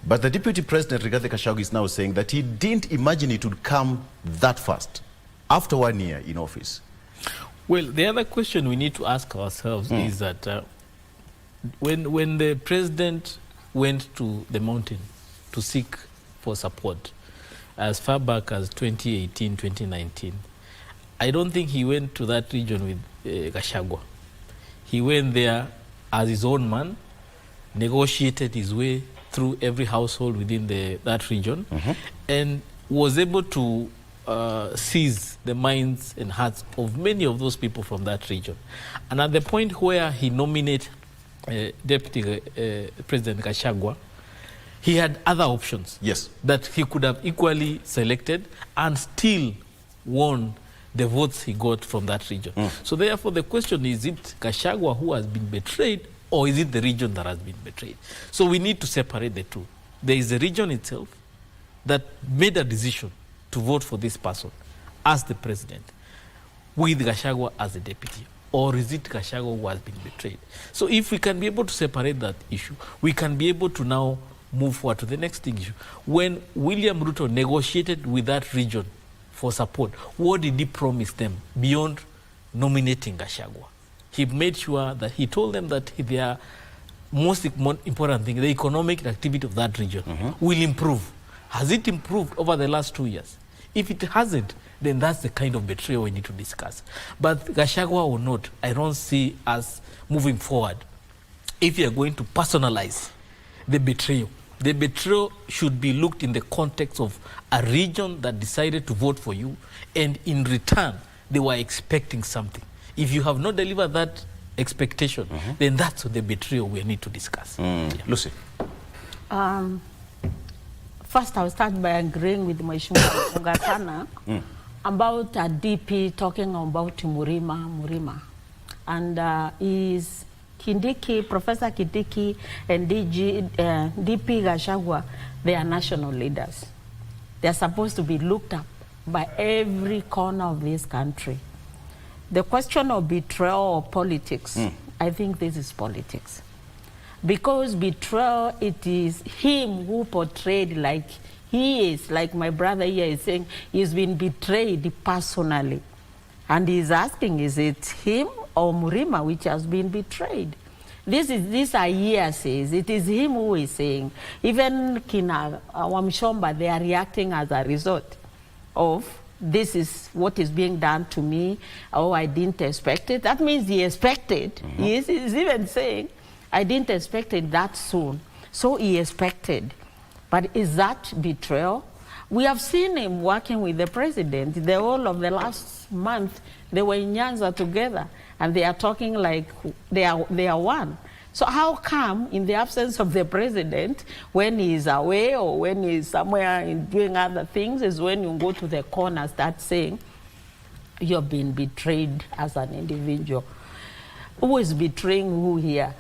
but the deputy president, Rigathi Gachagua, is now saying that he didn't imagine it would come that fast after 1 year in office. Well, the other question we need to ask ourselves is that when the president went to the mountain to seek for support, as far back as 2018, 2019, I don't think he went to that region with Gachagua. He went there as his own man, negotiated his way through every household within that region, and was able to seize the minds and hearts of many of those people from that region. And at the point where he nominated Deputy President Gachagua, he had other options that he could have equally selected and still won the votes he got from that region. So therefore the question is it Gachagua who has been betrayed, or is it the region that has been betrayed? So we need to separate the two. There is the region itself that made a decision to vote for this person as the president with Gachagua as the deputy, or is it Gachagua who has been betrayed? So if we can be able to separate that issue, we can be able to now move forward to the next issue. When William Ruto negotiated with that region for support, what did he promise them beyond nominating Gachagua? He made sure that he told them that their most important thing, the economic activity of that region, will improve. Has it improved over the last 2 years? If it hasn't, then that's the kind of betrayal we need to discuss. But Gachagua or not, I don't see us moving forward if you are going to personalize the betrayal. The betrayal should be looked in the context of a region that decided to vote for you, and in return, they were expecting something. If you have not delivered that expectation, then that's the betrayal we need to discuss. Lucy? First, I'll start by agreeing with Mheshimiwa Mugatana about a DP talking about Murima. And is Kindiki, Professor Kindiki and DP Gachagua, they are national leaders. They are supposed to be looked up by every corner of this country. The question of betrayal or politics, I think this is politics. Because betrayal, it is him who portrayed like he is, like my brother here is saying, he's been betrayed personally. And he's asking, is it him or Murima which has been betrayed? These are hearsays. It is him who is saying. Even Kina Wamshomba, they are reacting as a result of this is what is being done to me. Oh, I didn't expect it. That means he expected. He's even saying, I didn't expect it that soon. So he expected. But is that betrayal? We have seen him working with the president. The whole of the last month, they were in Nyanza together, and they are talking like they are one. So how come, in the absence of the president, when he is away or when he is somewhere doing other things, is when you go to the corner, start saying, you've been betrayed as an individual. Who is betraying who here?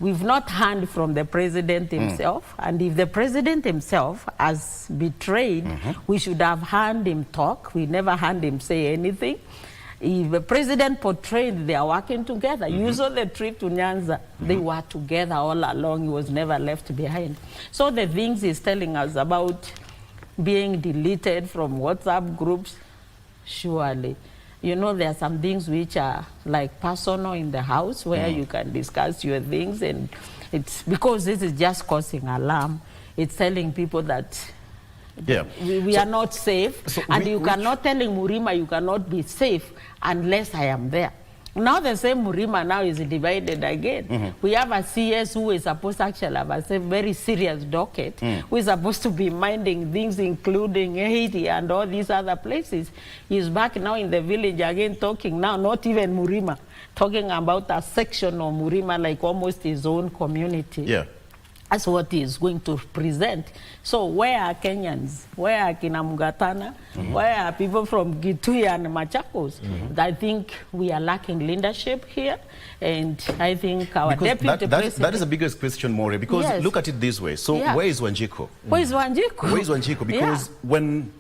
We've not heard from the president himself, and if the president himself has betrayed, we should have heard him talk. We never heard him say anything. If the president portrayed they are working together, you saw the trip to Nyanza, they were together all along. He was never left behind. So the things he's telling us about being deleted from WhatsApp groups, surely. You know, there are some things which are like personal in the house where you can discuss your things, and it's because this is just causing alarm. It's telling people that we are not safe, and you cannot telling Murima you cannot be safe unless I am there. Now the same Murima now is divided again. We have a CS who is supposed to actually have a very serious docket, who is supposed to be minding things including Haiti and all these other places. He's back now in the village again talking now, not even Murima, talking about a section of Murima like almost his own community. Yeah. That's what he is going to present. So where are Kenyans? Where are Kinamugatana? Where are people from Gitui and Machakos? I think we are lacking leadership here. And I think our deputy president... That is the biggest question, More, because look at it this way. So where is Wanjiku? Where is Wanjiku? Where is Wanjiku? Because when...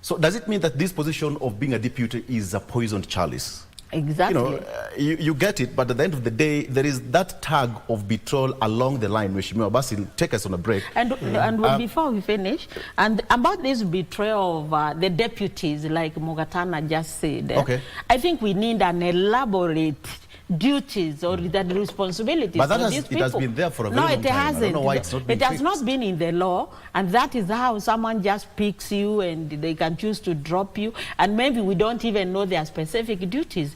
So does it mean that this position of being a deputy is a poisoned chalice? Exactly. You know, you get it, but at the end of the day, there is that tag of betrayal along the line. Mheshimiwa Basil, take us on a break. And before we finish, and about this betrayal of the deputies, like Mugatana just said, I think we need an elaborate duties or the responsibilities but that for these people. It has been there for a very long time. No, it hasn't. I don't know why it's not been It has not been in the law, and that is how someone just picks you and they can choose to drop you, and maybe we don't even know their specific duties.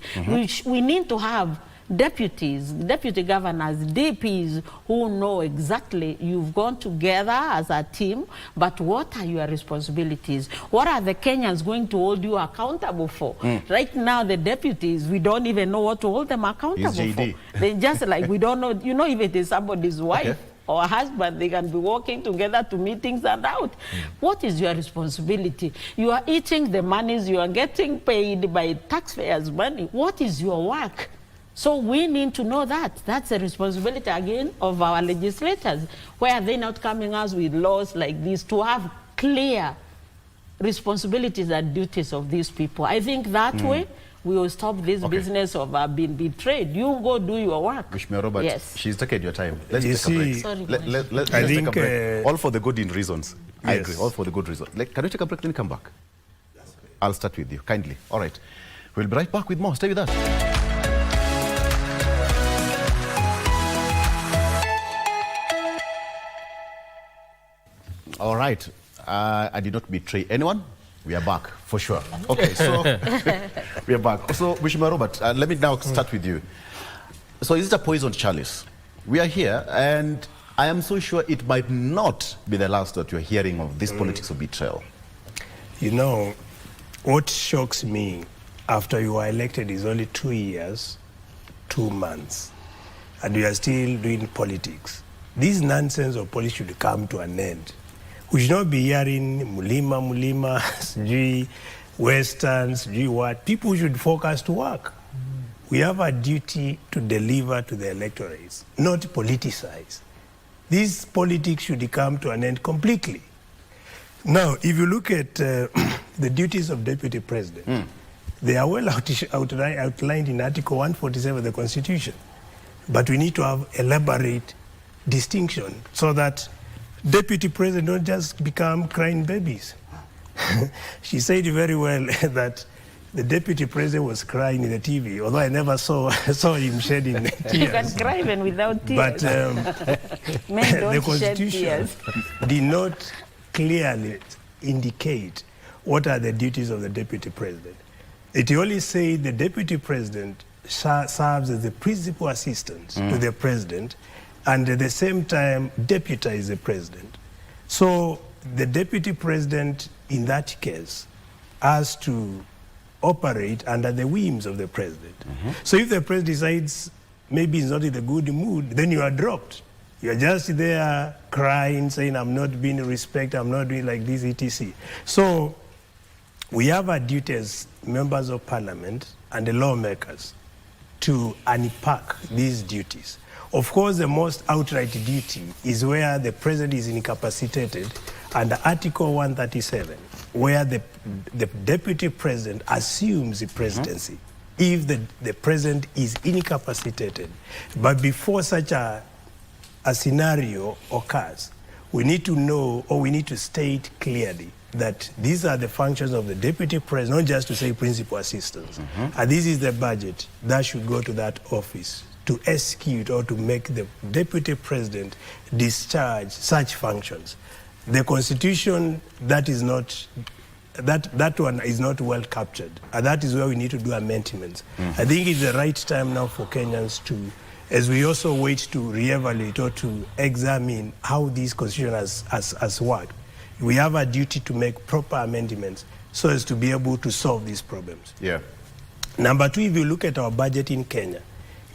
We need to have deputies, deputy governors, DPs who know exactly you've gone together as a team, but what are your responsibilities? What are the Kenyans going to hold you accountable for? Right now, the deputies, we don't even know what to hold them accountable for. They just like, we don't know, you know, if it is somebody's wife or husband, they can be working together to meetings and out. What is your responsibility? You are eating the monies, you are getting paid by taxpayers' money. What is your work? So we need to know that. That's a responsibility, again, of our legislators. Why are they not coming us with laws like this to have clear responsibilities and duties of these people? I think that way we will stop this business of being betrayed. You go do your work. Mheshimiwa Robert, she's taken your time. Let's take a break. Sorry, let's take a break. All for the good in reasons. I agree, all for the good reasons. Can we take a break, then come back? I'll start with you, kindly. All right. We'll be right back with more. Stay with us. All right. I did not betray anyone. We are back, for sure. Okay, so we are back. So, Mheshimiwa Robert, let me now start with you. So, is it a poisoned chalice? We are here, and I am so sure it might not be the last that you're hearing of this politics of betrayal. You know, what shocks me after you were elected is only 2 years, 2 months, and we are still doing politics. This nonsense of politics should come to an end. We should not be hearing mulima, sijui, westerns, sijui what. People should focus to work. We have a duty to deliver to the electorates, not politicize. This politics should come to an end completely. Now, if you look at the duties of deputy president, They are well outlined in Article 147 of the Constitution. But we need to have elaborate distinction so that deputy president don't just become crying babies. She said very well that the deputy president was crying in the TV, although I never saw him shedding tears. You can cry even without tears. But Men don't the Constitution shed tears. did not clearly indicate what are the duties of the deputy president. It only said the deputy president serves as the principal assistant to the president, and at the same time deputize the president. So the deputy president in that case has to operate under the whims of the president. So if the president decides maybe he's not in a good mood, then you are dropped. You're just there crying, saying, I'm not being respected, I'm not doing like this, etc. So we have a duty as members of parliament and the lawmakers to unpack these duties. Of course, the most outright duty is where the president is incapacitated under Article 137, where the deputy president assumes the presidency if the president is incapacitated. But before such a scenario occurs, we need to know, or we need to state clearly that these are the functions of the deputy president, not just to say principal assistants. And this is the budget that should go to that office to execute or to make the deputy president discharge such functions. The Constitution, that one is not well captured. And that is where we need to do amendments. I think it's the right time now for Kenyans to, as we also wait to reevaluate or to examine how this Constitution has worked, we have a duty to make proper amendments so as to be able to solve these problems. Yeah. Number two, if you look at our budget in Kenya,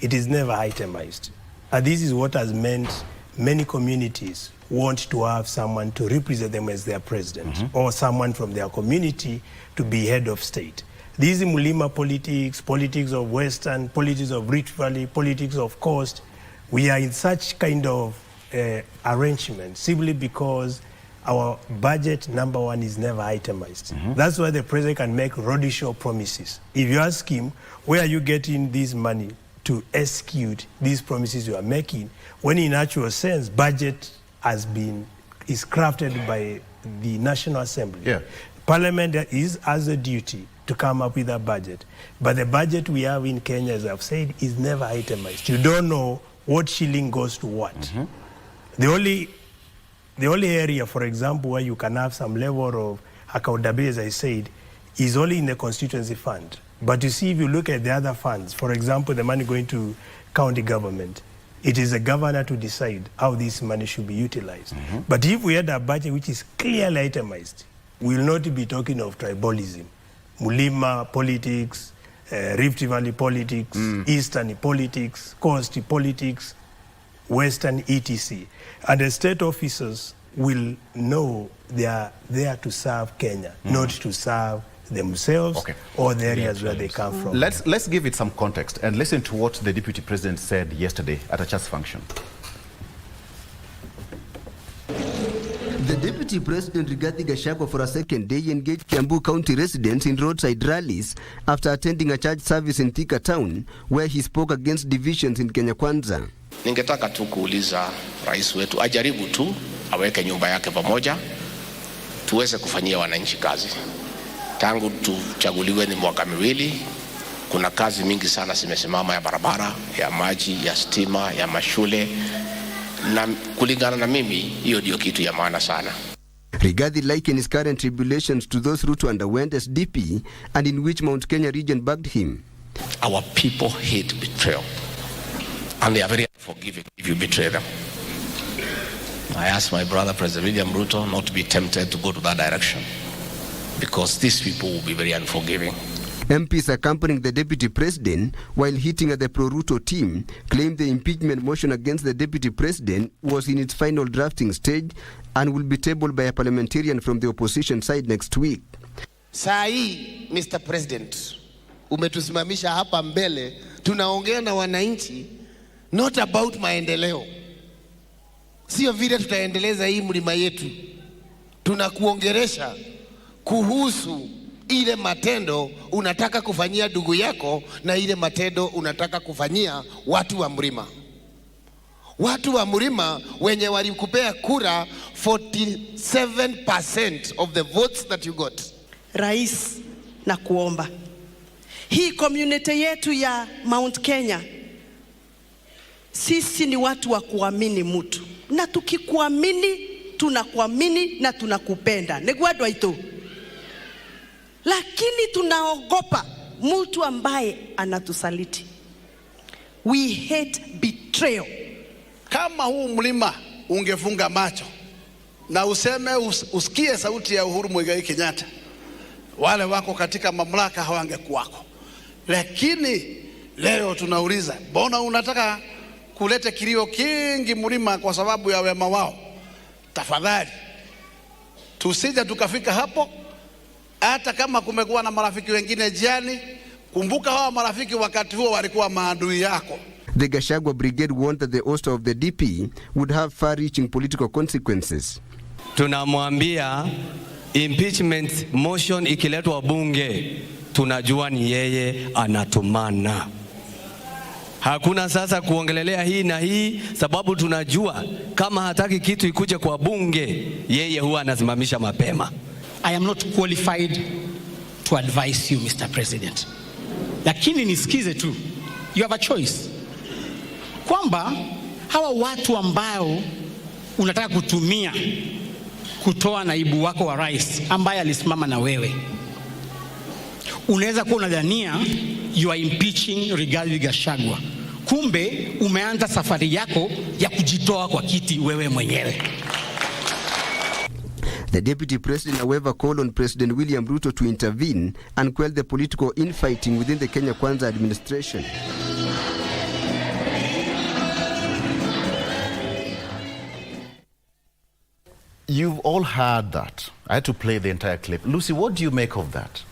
it is never itemized. And this is what has meant many communities want to have someone to represent them as their president or someone from their community to be head of state. This is Mulima politics, politics of Western, politics of Rift Valley, politics of Coast. We are in such kind of arrangement simply because our budget, number one, is never itemized. That's why the president can make roadshow promises. If you ask him, where are you getting this money to execute these promises you are making, when in actual sense, budget is crafted by the National Assembly. Yeah. Parliament has a duty to come up with a budget. But the budget we have in Kenya, as I've said, is never itemized. You don't know what shilling goes to what. The only area, for example, where you can have some level of accountability, as I said, is only in the constituency fund. But you see, if you look at the other funds, for example, the money going to county government, it is the governor to decide how this money should be utilized. But if we had a budget which is clearly itemized, we will not be talking of tribalism. Mulima politics, Rift Valley politics, Eastern politics, Coast politics, Western etc. And the state officers will know they are there to serve Kenya, not to serve themselves or the areas where they come from. Let's give it some context and listen to what the deputy president said yesterday at a church function. The deputy president, Rigathi Gachagua, for a second day engaged Kiambu County residents in roadside rallies after attending a church service in Thika Town, where he spoke against divisions in Kenya Kwanza. Ningetaka tu kuuliza rais wetu ajaribu tu aweke nyumba yake pamoja tuweze kufanyia wananchi kazi. Tangu tuchaguliwe ni mwaka miwili, kuna kazi mingi sana zimesimama, ya barabara, ya maji, ya stima, ya mashule, na kulingana na mimi hiyo ndio kitu ya maana sana. Rigathi likened his current tribulations to those Ruto underwent as DP and in which Mount Kenya region backed him. Our people hate betrayal and they are very unforgiving if you betray them. I asked my brother President William Ruto not to be tempted to go to that direction, because these people will be very unforgiving. MPs accompanying the deputy president while hitting at the pro-Ruto team claimed the impeachment motion against the deputy president was in its final drafting stage and will be tabled by a parliamentarian from the opposition side next week. Saa hii, Mr. President, umetusimamisha hapa mbele, tunaongea na wananchi not about maendeleo. Sio vile tutaendeleza hii mlima yetu. Tunakuongeresha kuhusu ile matendo unataka kufanyia ndugu yako na ile matendo unataka kufanyia watu wa mlima. Watu wa mlima wenye walikupea kura 47% of the votes that you got. Rais, na kuomba hii community yetu ya Mount Kenya, sisi ni watu wa kuamini mtu, na tukikuamini tunakuamini na tunakupenda negwadwa ito, lakini tunaogopa mtu ambaye anatusaliti. We hate betrayal. Kama huu mlima ungefunga macho na useme usikie sauti ya Uhuru Muigai Kenyatta, wale wako katika mamlaka hawangekuwako. Lakini leo tunauliza, mbona unataka kulete kilio kingi mlima kwa sababu ya wema wao? Tafadhali tusije tukafika hapo. Hata kama kumekuwa na marafiki wengine jiani, kumbuka hawa marafiki wakati huo walikuwa maadui yako. The Gachagua brigade warned that the ouster of the DP would have far-reaching political consequences. Tunamwambia impeachment motion ikiletwa bunge, tunajua ni yeye anatumana. Hakuna sasa kuongelelea hii na hii, sababu tunajua kama hataki kitu ikuje kwa bunge, yeye huwa anasimamisha mapema. I am not qualified to advise you, Mr. President. Lakini nisikize tu, you have a choice. Kwamba hawa watu ambao unataka kutumia kutoa naibu wako wa rais ambaye alisimama na wewe, unaweza kuwa unadhania you are impeaching Rigathi Gachagua, kumbe umeanza safari yako ya kujitoa kwa kiti wewe mwenyewe. The Deputy President, however, called on President William Ruto to intervene and quell the political infighting within the Kenya Kwanza administration. You've all heard that. I had to play the entire clip. Lucy, what do you make of that?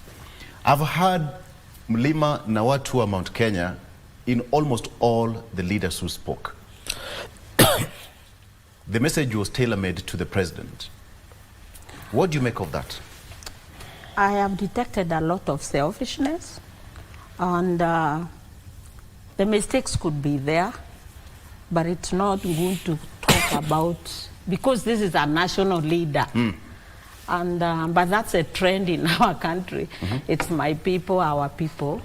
I've heard Mlima na watu wa Mount Kenya in almost all the leaders who spoke. The message was tailor-made to the president. What do you make of that? I have detected a lot of selfishness, and the mistakes could be there, but it's not good to talk about, because this is a national leader. And but that's a trend in our country. It's my people, our people.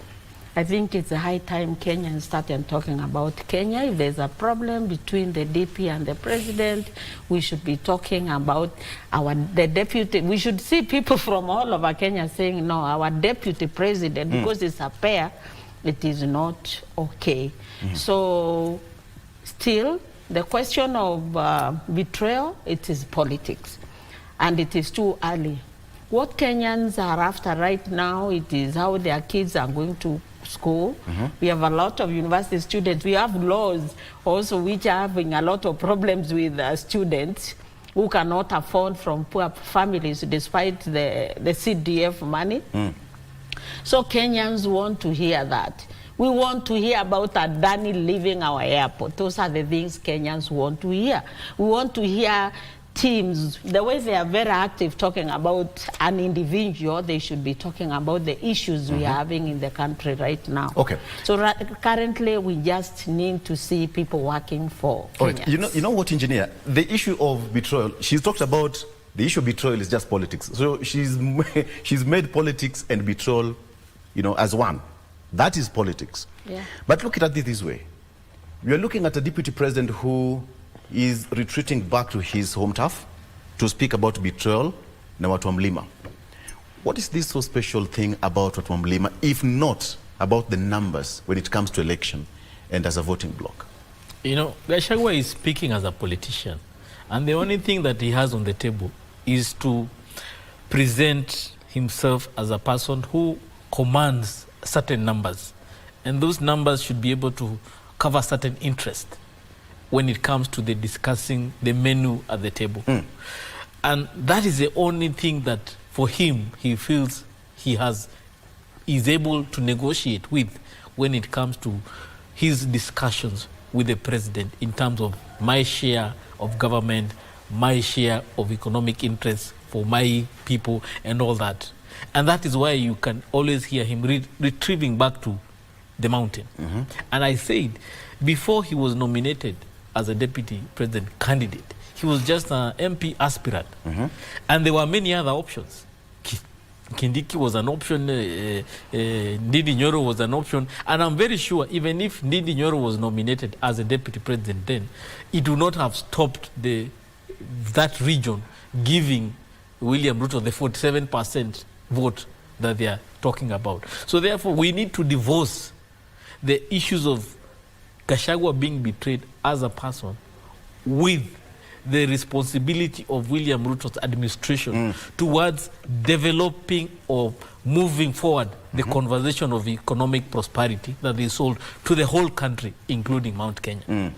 I think it's a high time Kenyans started talking about Kenya. If there's a problem between the DP and the president, we should be talking about the deputy. We should see people from all over Kenya saying, no, our deputy president, because it's a pair, it is not okay. So still, the question of betrayal, it is politics. And it is too early. What Kenyans are after right now, it is how their kids are going to school. We have a lot of university students. We have laws also which are having a lot of problems with students who cannot afford from poor families despite the CDF money. So Kenyans want to hear that. We want to hear about Adani leaving our airport. Those are the things Kenyans want to hear. We want to hear teams, the way they are very active talking about an individual, they should be talking about the issues we are having in the country right now. Okay. So currently we just need to see people working for Kenyans. Right. You know what, engineer? The issue of betrayal, she's talked about the issue of betrayal is just politics. So she's made politics and betrayal, as one. That is politics. Yeah. But look at it this way. We are looking at a deputy president who is retreating back to his home turf to speak about betrayal na watu wa Mlima. What is this so special thing about watu wa Mlima, if not about the numbers when it comes to election and as a voting bloc? Gachagua is speaking as a politician, and the only thing that he has on the table is to present himself as a person who commands certain numbers, and those numbers should be able to cover certain interest when it comes to the discussing the menu at the table. And that is the only thing that for him he feels is able to negotiate with when it comes to his discussions with the president in terms of my share of government, my share of economic interests for my people and all that. And that is why you can always hear him retrieving back to the mountain. And I said, before he was nominated as a deputy president candidate, he was just an MP aspirant. And there were many other options. Kindiki was an option, Ndindi Nyoro was an option, and I'm very sure even if Ndindi Nyoro was nominated as a deputy president then, it would not have stopped that region giving William Ruto the 47% vote that they are talking about. So therefore, we need to divorce the issues of Gachagua being betrayed as a person with the responsibility of William Ruto's administration towards developing or moving forward the conversation of economic prosperity that they sold to the whole country, including Mount Kenya.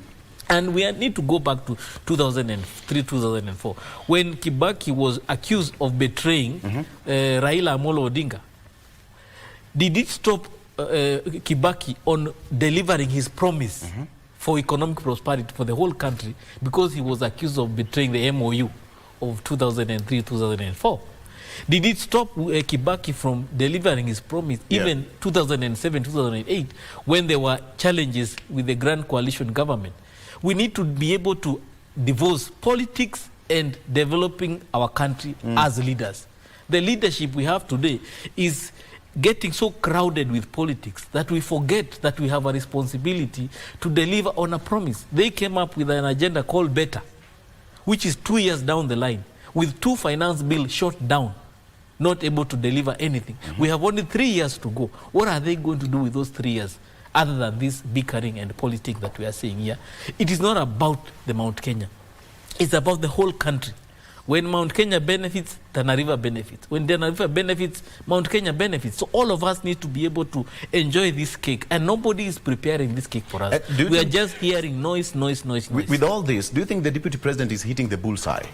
And we need to go back to 2003, 2004, when Kibaki was accused of betraying Raila Amolo Odinga. Did it stop Kibaki on delivering his promise for economic prosperity for the whole country because he was accused of betraying the MOU of 2003, 2004? Did it stop Kibaki from delivering his promise even 2007, 2008 when there were challenges with the Grand Coalition government? We need to be able to divorce politics and developing our country as leaders. The leadership we have today is getting so crowded with politics that we forget that we have a responsibility to deliver on a promise. They came up with an agenda called Better, which is 2 years down the line, with 2 finance bills shot down, not able to deliver anything. We have only 3 years to go. What are they going to do with those 3 years other than this bickering and politics that we are seeing here? It is not about the Mount Kenya. It's about the whole country. When Mount Kenya benefits, Tana River benefits. When Tana River benefits, Mount Kenya benefits. So all of us need to be able to enjoy this cake. And nobody is preparing this cake for us. We are just hearing noise. With all this, do you think the deputy president is hitting the bullseye?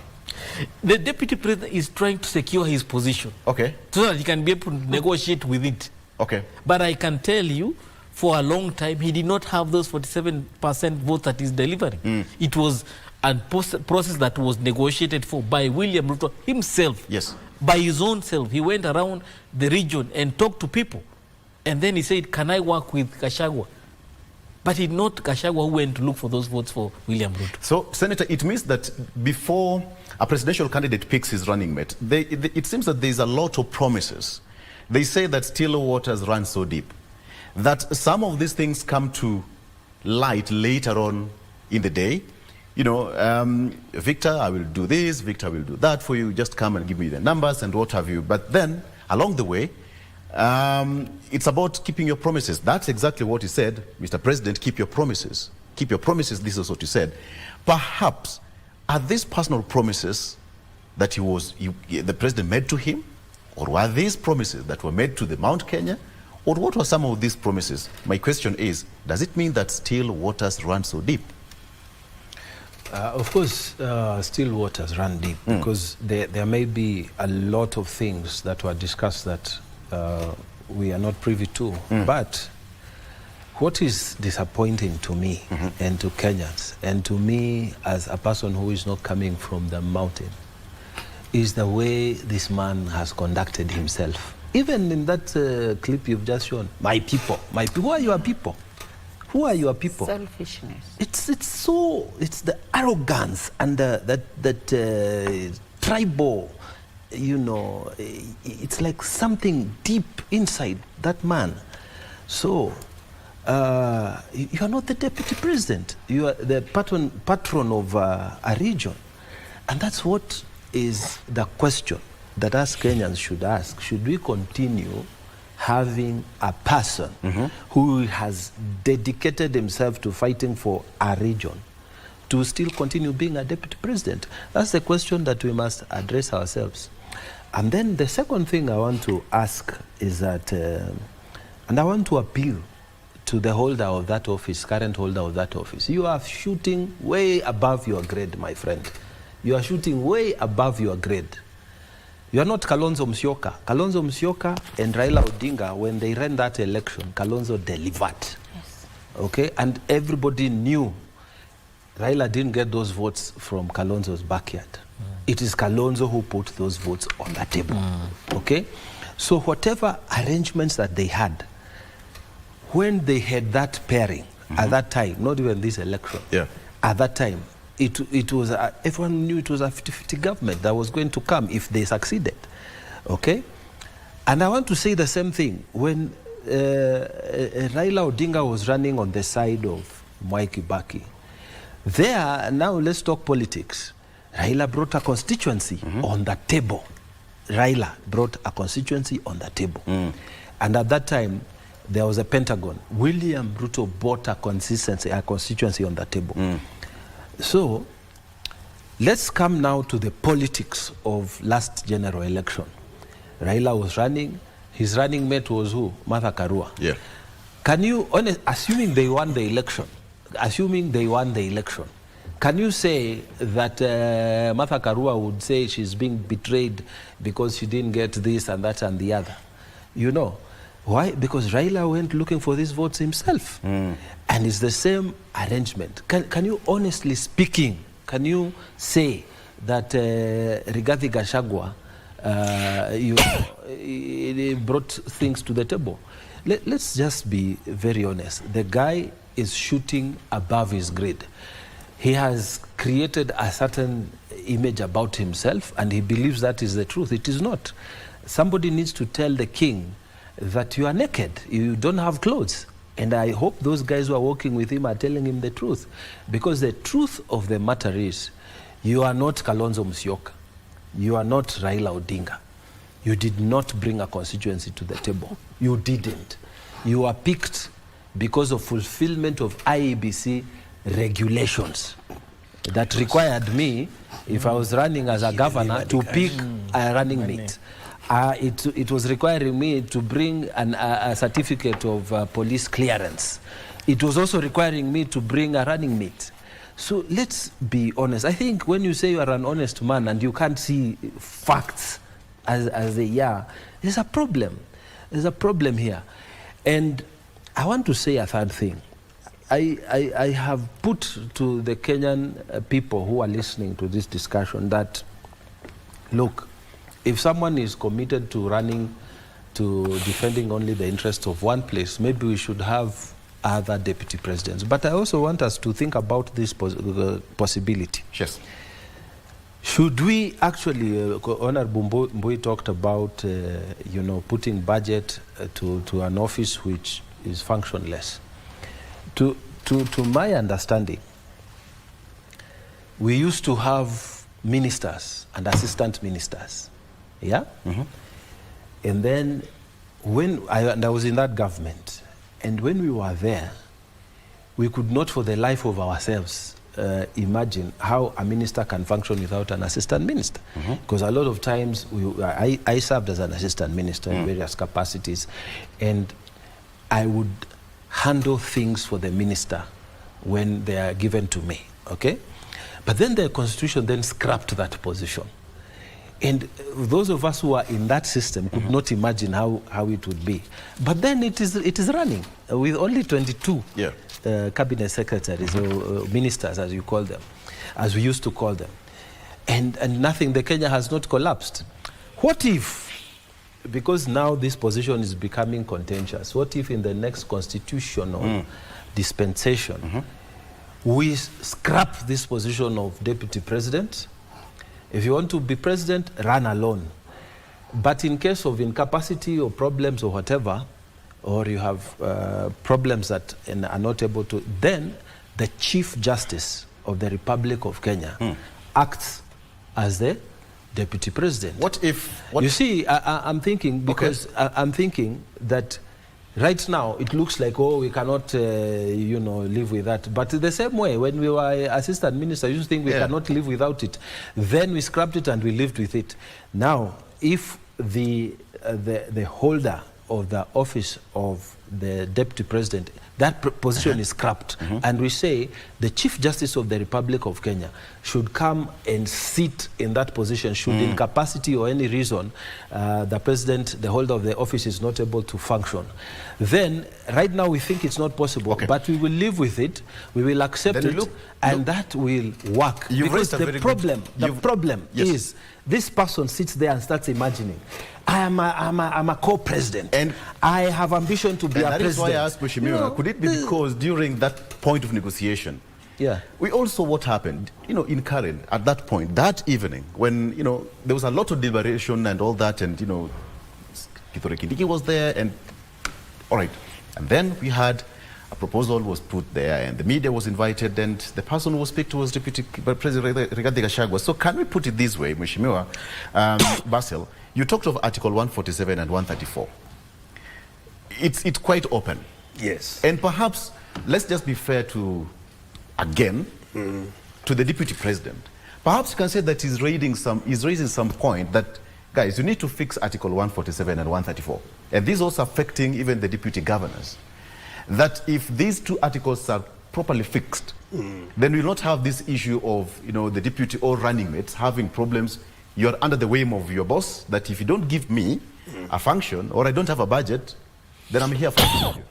The deputy president is trying to secure his position. Okay. So that he can be able to negotiate with it. Okay. But I can tell you, for a long time, he did not have those 47% votes that he's delivering. It was a process that was negotiated for by William Ruto himself. Yes. By his own self. He went around the region and talked to people. And then he said, can I work with Gachagua? But it's not Gachagua who went to look for those votes for William Ruto. So, Senator, it means that before a presidential candidate picks his running mate, it seems that there's a lot of promises. They say that still waters run so deep that some of these things come to light later on in the day. You know, Victor, I will do this, Victor, I will do that for you. Just come and give me the numbers and what have you. But then, along the way, it's about keeping your promises. That's exactly what he said, Mr. President, keep your promises. Keep your promises, this is what he said. Perhaps, are these personal promises that the president made to him? Or were these promises that were made to the Mount Kenya? Or what were some of these promises? My question is, does it mean that still waters run so deep? Of course, still waters run deep because there may be a lot of things that were discussed that we are not privy to. But what is disappointing to me and to Kenyans and to me as a person who is not coming from the mountain is the way this man has conducted himself. Even in that clip you've just shown, my people, who are your people? Who are your people? Selfishness. It's the arrogance and that tribal, you know, it's like something deep inside that man. So, you are not the deputy president. You are the patron of a region. And that's what is the question that us Kenyans should ask. Should we continue having a person who has dedicated himself to fighting for a region to still continue being a deputy president? That's the question that we must address ourselves. And then the second thing I want to ask is that, and I want to appeal to the holder of that office, current holder of that office. You are shooting way above your grade, my friend. You are shooting way above your grade. You are not Kalonzo Musyoka. Kalonzo Musyoka and Raila Odinga, when they ran that election, Kalonzo delivered. Yes. Okay, and everybody knew Raila didn't get those votes from Kalonzo's backyard. It is Kalonzo who put those votes on the table. Okay, So whatever arrangements that they had, when they had that pairing at that time, not even this election, at that time, it was everyone knew it was a 50-50 government that was going to come if they succeeded. Okay? And I want to say the same thing. When Raila Odinga was running on the side of Mwai Kibaki, there, now let's talk politics. Raila brought a constituency on the table. Raila brought a constituency on the table. And at that time, there was a Pentagon. William Ruto brought a constituency on the table. So, let's come now to the politics of last general election. Raila was running. His running mate was who? Martha Karua. Yeah. Can you, assuming they won the election, can you say that Martha Karua would say she's being betrayed because she didn't get this and that and the other? You know, why? Because Raila went looking for these votes himself. And it's the same arrangement. Can you, honestly speaking, can you say that Rigathi Gachagua brought things to the table? Let's just be very honest. The guy is shooting above his grade. He has created a certain image about himself and he believes that is the truth. It is not. Somebody needs to tell the king that you are naked, you don't have clothes. And I hope those guys who are working with him are telling him the truth. Because the truth of the matter is, you are not Kalonzo Musyoka. You are not Raila Odinga. You did not bring a constituency to the table. You didn't. You were picked because of fulfillment of IEBC regulations that required me, if I was running as a governor, to pick a running mate. It was requiring me to bring a certificate of police clearance. It was also requiring me to bring a running mate. So let's be honest. I think when you say you are an honest man and you can't see facts as they are, there's a problem. There's a problem here. And I want to say a third thing. I have put to the Kenyan people who are listening to this discussion that, look, if someone is committed to running, to defending only the interests of one place, maybe we should have other deputy presidents. But I also want us to think about this possibility. Yes. Should we actually, Honorable Mbui talked about, you know, putting budget to an office which is functionless. To my understanding, we used to have ministers and assistant ministers, yeah? And then when I was in that government, and when we were there, we could not for the life of ourselves imagine how a minister can function without an assistant minister. Because a lot of times, I served as an assistant minister in various capacities, and I would handle things for the minister when they are given to me, okay? But then the constitution then scrapped that position. And those of us who are in that system could not imagine how it would be. But then it is running with only 22 cabinet secretaries or ministers, as you call them, as we used to call them. And nothing, the Kenya has not collapsed. What if, because now this position is becoming contentious, what if in the next constitutional dispensation, we scrap this position of deputy president? If you want to be president, run alone. But in case of incapacity or problems or whatever, or you have problems that are not able to, then the Chief Justice of the Republic of Kenya acts as the deputy president. What if... You see, I'm thinking, because I'm thinking that right now it looks like, oh, we cannot, you know, live with that. But the same way, when we were assistant minister, you used to think we cannot live without it. Then we scrapped it and we lived with it. Now, if the holder of the office of the deputy president, that position is scrapped, and we say the Chief Justice of the Republic of Kenya should come and sit in that position should incapacity or any reason the president, the holder of the office, is not able to function. Then, right now we think it's not possible, but we will live with it, we will accept it, and that will work. Because the problem is, this person sits there and starts imagining, I'm a co-president, and I have ambition to be a president. That is why I asked Mheshimiwa, could it be because during that point of negotiation, we also what happened, in Karen at that point, that evening, when, there was a lot of deliberation and all that, and, Kithure Kindiki was there, and all right. And then we had a proposal was put there, and the media was invited, and the person who was picked was Deputy President Rigathi Gachagua. So can we put it this way, Mheshimiwa Basil? You talked of Article 147 and 134. It's quite open. Yes. And perhaps let's just be fair to, again, to the Deputy President. Perhaps you can say that he's raising some point that, guys, you need to fix Article 147 and 134. And this is also affecting even the deputy governors. That if these two articles are properly fixed, then we'll not have this issue of, the deputy or running mates having problems. You're under the whim of your boss, that if you don't give me a function or I don't have a budget, then I'm here for you.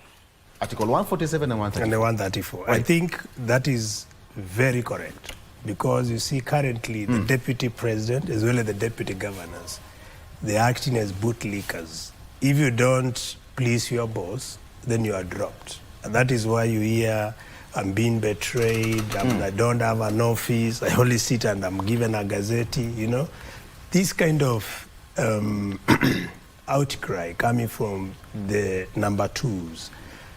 Article 147 and 134. And the 134. Right. I think that is very correct, because you see currently the deputy president as well as the deputy governors, they're acting as bootlickers. If you don't please your boss, then you are dropped. And that is why you hear, I'm being betrayed, I don't have an office, I only sit and I'm given a gazette, This kind of outcry coming from the number twos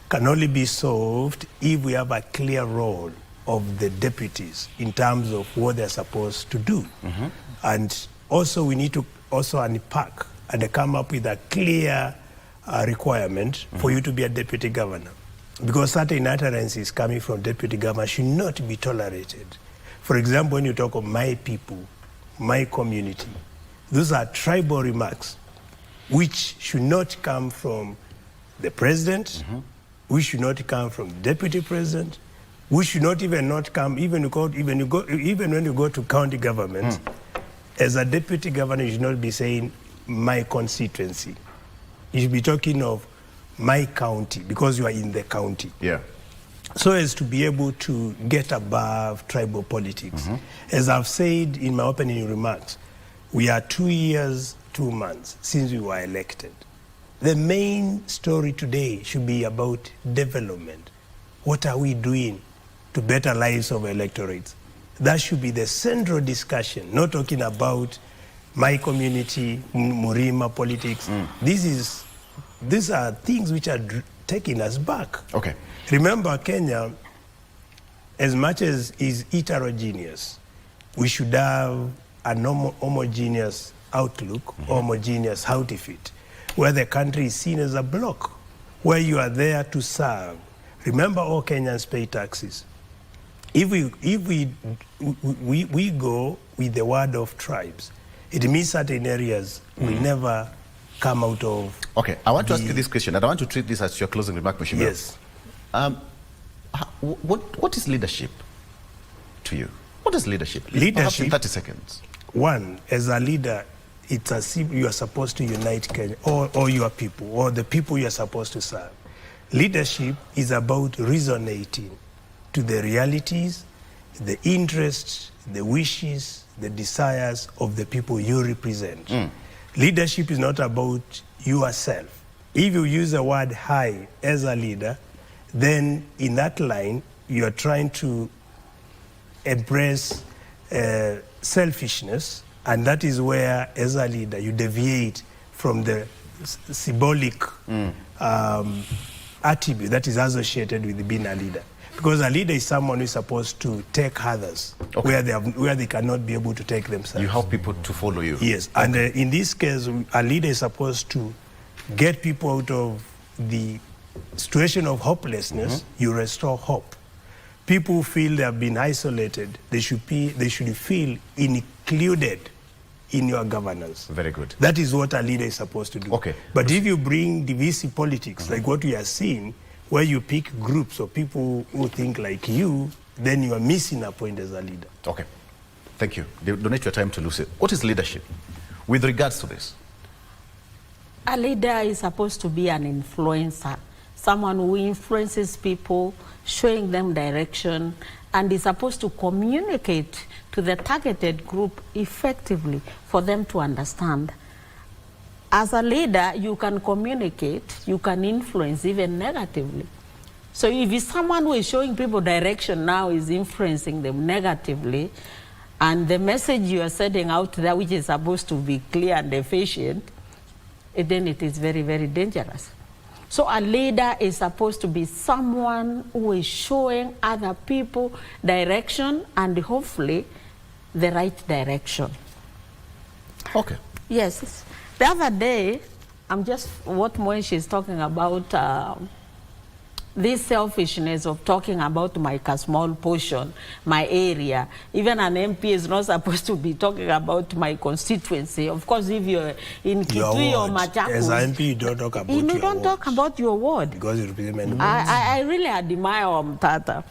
can only be solved if we have a clear role of the deputies in terms of what they're supposed to do. And also we need to also unpack and come up with a clear requirement for you to be a deputy governor. Because certain utterances coming from deputy governor should not be tolerated. For example, when you talk of my people, my community, those are tribal remarks which should not come from the president, which should not come from the deputy president, which should not come even when you go to county government. As a deputy governor, you should not be saying my constituency. You should be talking of my county, because you are in the county. Yeah. So as to be able to get above tribal politics. As I've said in my opening remarks, we are 2 years, 2 months since we were elected. The main story today should be about development. What are we doing to better lives of electorates? That should be the central discussion, not talking about my community, Murima politics. These are things which are taking us back. Okay. Remember, Kenya, as much as is heterogeneous, we should have a homogeneous outlook, homogeneous outfit, where the country is seen as a block, where you are there to serve. Remember, all Kenyans pay taxes. If we go with the word of tribes, it means certain areas will never come out of. Okay, I want to ask you this question, and I want to treat this as your closing remark, Mheshimiwa. Yes. What is leadership to you? What is leadership? Leadership. Perhaps in 30 seconds. One, as a leader, it's as if you are supposed to unite Kenya, or your people, or the people you are supposed to serve. Leadership is about resonating to the realities, the interests, the wishes, the desires of the people you represent. Leadership is not about yourself. If you use the word I as a leader, then in that line, you are trying to embrace selfishness, and that is where, as a leader, you deviate from the symbolic attribute that is associated with being a leader. Because a leader is someone who is supposed to take others where they cannot be able to take themselves. You help people to follow you. Yes, and in this case, a leader is supposed to get people out of the situation of hopelessness. You restore hope. People who feel they have been isolated, they should feel included in your governance. Very good. That is what a leader is supposed to do. Okay. But if you bring divisive politics, like what we are seeing, where you pick groups of people who think like you, then you are missing a point as a leader. Okay. Thank you. Donate your time to Lucy. What is leadership with regards to this? A leader is supposed to be an influencer, someone who influences people, showing them direction, and is supposed to communicate to the targeted group effectively for them to understand. as a leader, you can communicate, you can influence even negatively. So if it's someone who is showing people direction now is influencing them negatively, and the message you are sending out there, which is supposed to be clear and efficient, then it is very, very dangerous. So a leader is supposed to be someone who is showing other people direction, and hopefully the right direction. Okay. Yes. The other day, what Moeshi is talking about, this selfishness of talking about my small portion, my area. Even an MP is not supposed to be talking about my constituency. Of course, if you're in Kitui or Machakos, as an MP, you don't talk about you don't talk about your ward. Because you represent I really admire Mtata.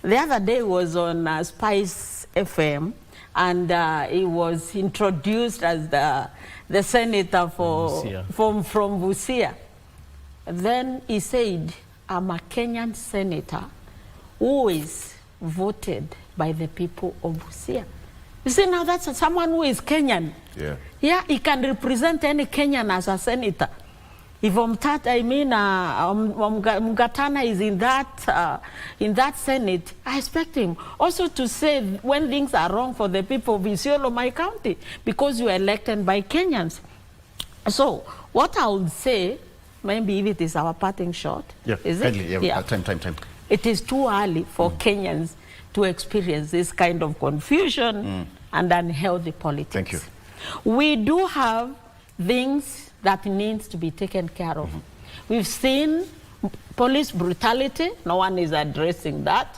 The other day was on Spice FM, and he was introduced as the senator from Busia. Then he said, I'm a Kenyan senator who is voted by the people of Busia. You see, now that's someone who is Kenyan. Yeah. Yeah, he can represent any Kenyan as a senator. If Mgatana is in that Senate, I expect him also to say when things are wrong for the people of Isiolo, my county, because you are elected by Kenyans. So what I would say, maybe if it is our parting shot, is it? Yeah. Time. It is too early for Kenyans to experience this kind of confusion and unhealthy politics. Thank you. We do have things that needs to be taken care of. We've seen police brutality. No one is addressing that.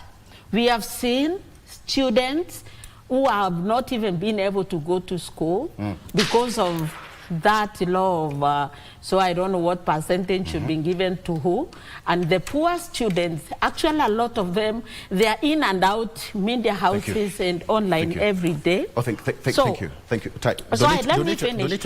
We have seen students who have not even been able to go to school because of that law of, so I don't know what percentage should be given to who. And the poor students, actually a lot of them, they are in and out media houses and online every day. Oh, thank you. So let me finish.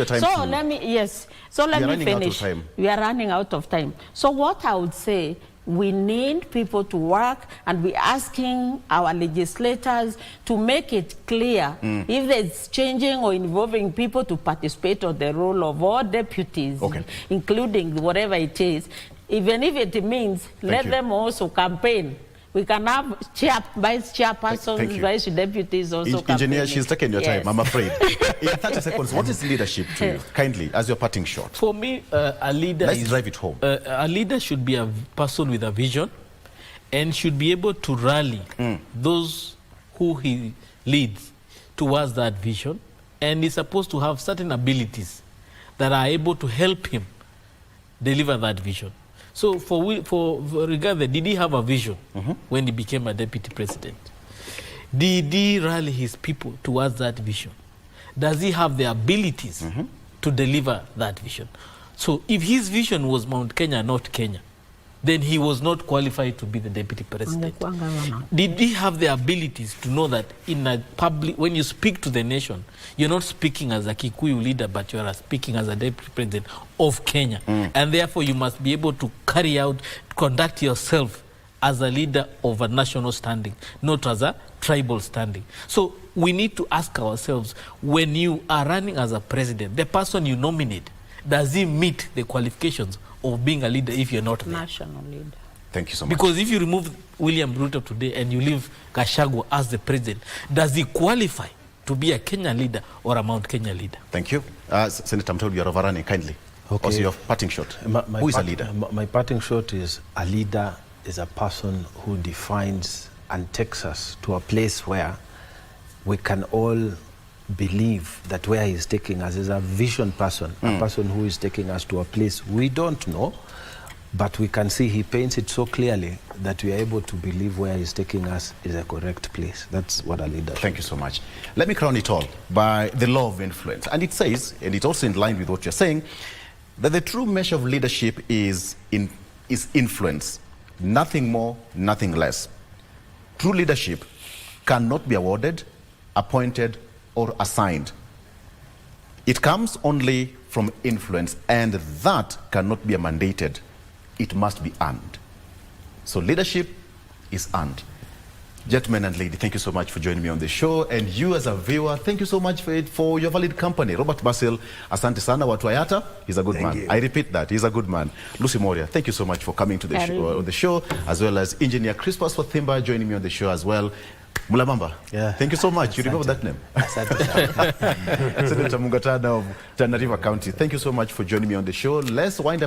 So let me finish. We are running out of time. So what I would say, we need people to work, and we're asking our legislators to make it clear if it's changing or involving people to participate on the role of all deputies, including whatever it is, even if it means let them also campaign. We can have vice chairpersons, vice deputies also campaigning. Engineer, she's taken your time, I'm afraid. In 30 seconds, what is leadership to you? Kindly, as your parting shot. For me, a leader Let's drive it home. A leader should be a person with a vision and should be able to rally those who he leads towards that vision, and is supposed to have certain abilities that are able to help him deliver that vision. So for regard, did he have a vision when he became a deputy president? Did he rally his people towards that vision? Does he have the abilities to deliver that vision? So if his vision was Mount Kenya, not Kenya, then he was not qualified to be the deputy president. Did he have the abilities to know that in a public, when you speak to the nation, you're not speaking as a Kikuyu leader, but you are speaking as a deputy president of Kenya. And therefore you must be able to conduct yourself as a leader of a national standing, not as a tribal standing. So we need to ask ourselves, when you are running as a president, the person you nominate, does he meet the qualifications of being a leader if you're not there? National leader. Thank you so much. Because if you remove William Ruto today and you leave Gachagua as the president, does he qualify to be a Kenya leader or a Mount Kenya leader? Thank you. Senator Mtoli, you're overrunning, kindly. Okay. Also your parting shot. Who is a leader? My parting shot is, a leader is a person who defines and takes us to a place where we can all believe that where he's taking us is a vision person, a person who is taking us to a place we don't know, but we can see he paints it so clearly that we are able to believe where he's taking us is a correct place. That's what a leader. Thank you so much. Let me crown it all by the law of influence. And it says, and it's also in line with what you're saying, that the true measure of leadership is influence. Nothing more, nothing less. True leadership cannot be awarded, appointed, or assigned. It comes only from influence, and that cannot be mandated. It must be earned. So leadership is earned. Gentlemen and lady, thank you so much for joining me on the show. And you as a viewer, thank you so much for your valid company. Robert Basil, asante sana. Watu Ayata, he's a good man. You. I repeat that, he's a good man. Lucy Moria, thank you so much for coming to the show, as well as Engineer Crispus Thimba joining me on the show as well. Mulamamba, thank you so much. You remember that name? Senator Mungatana of Tana River County. Thank you so much for joining me on the show. Let's wind up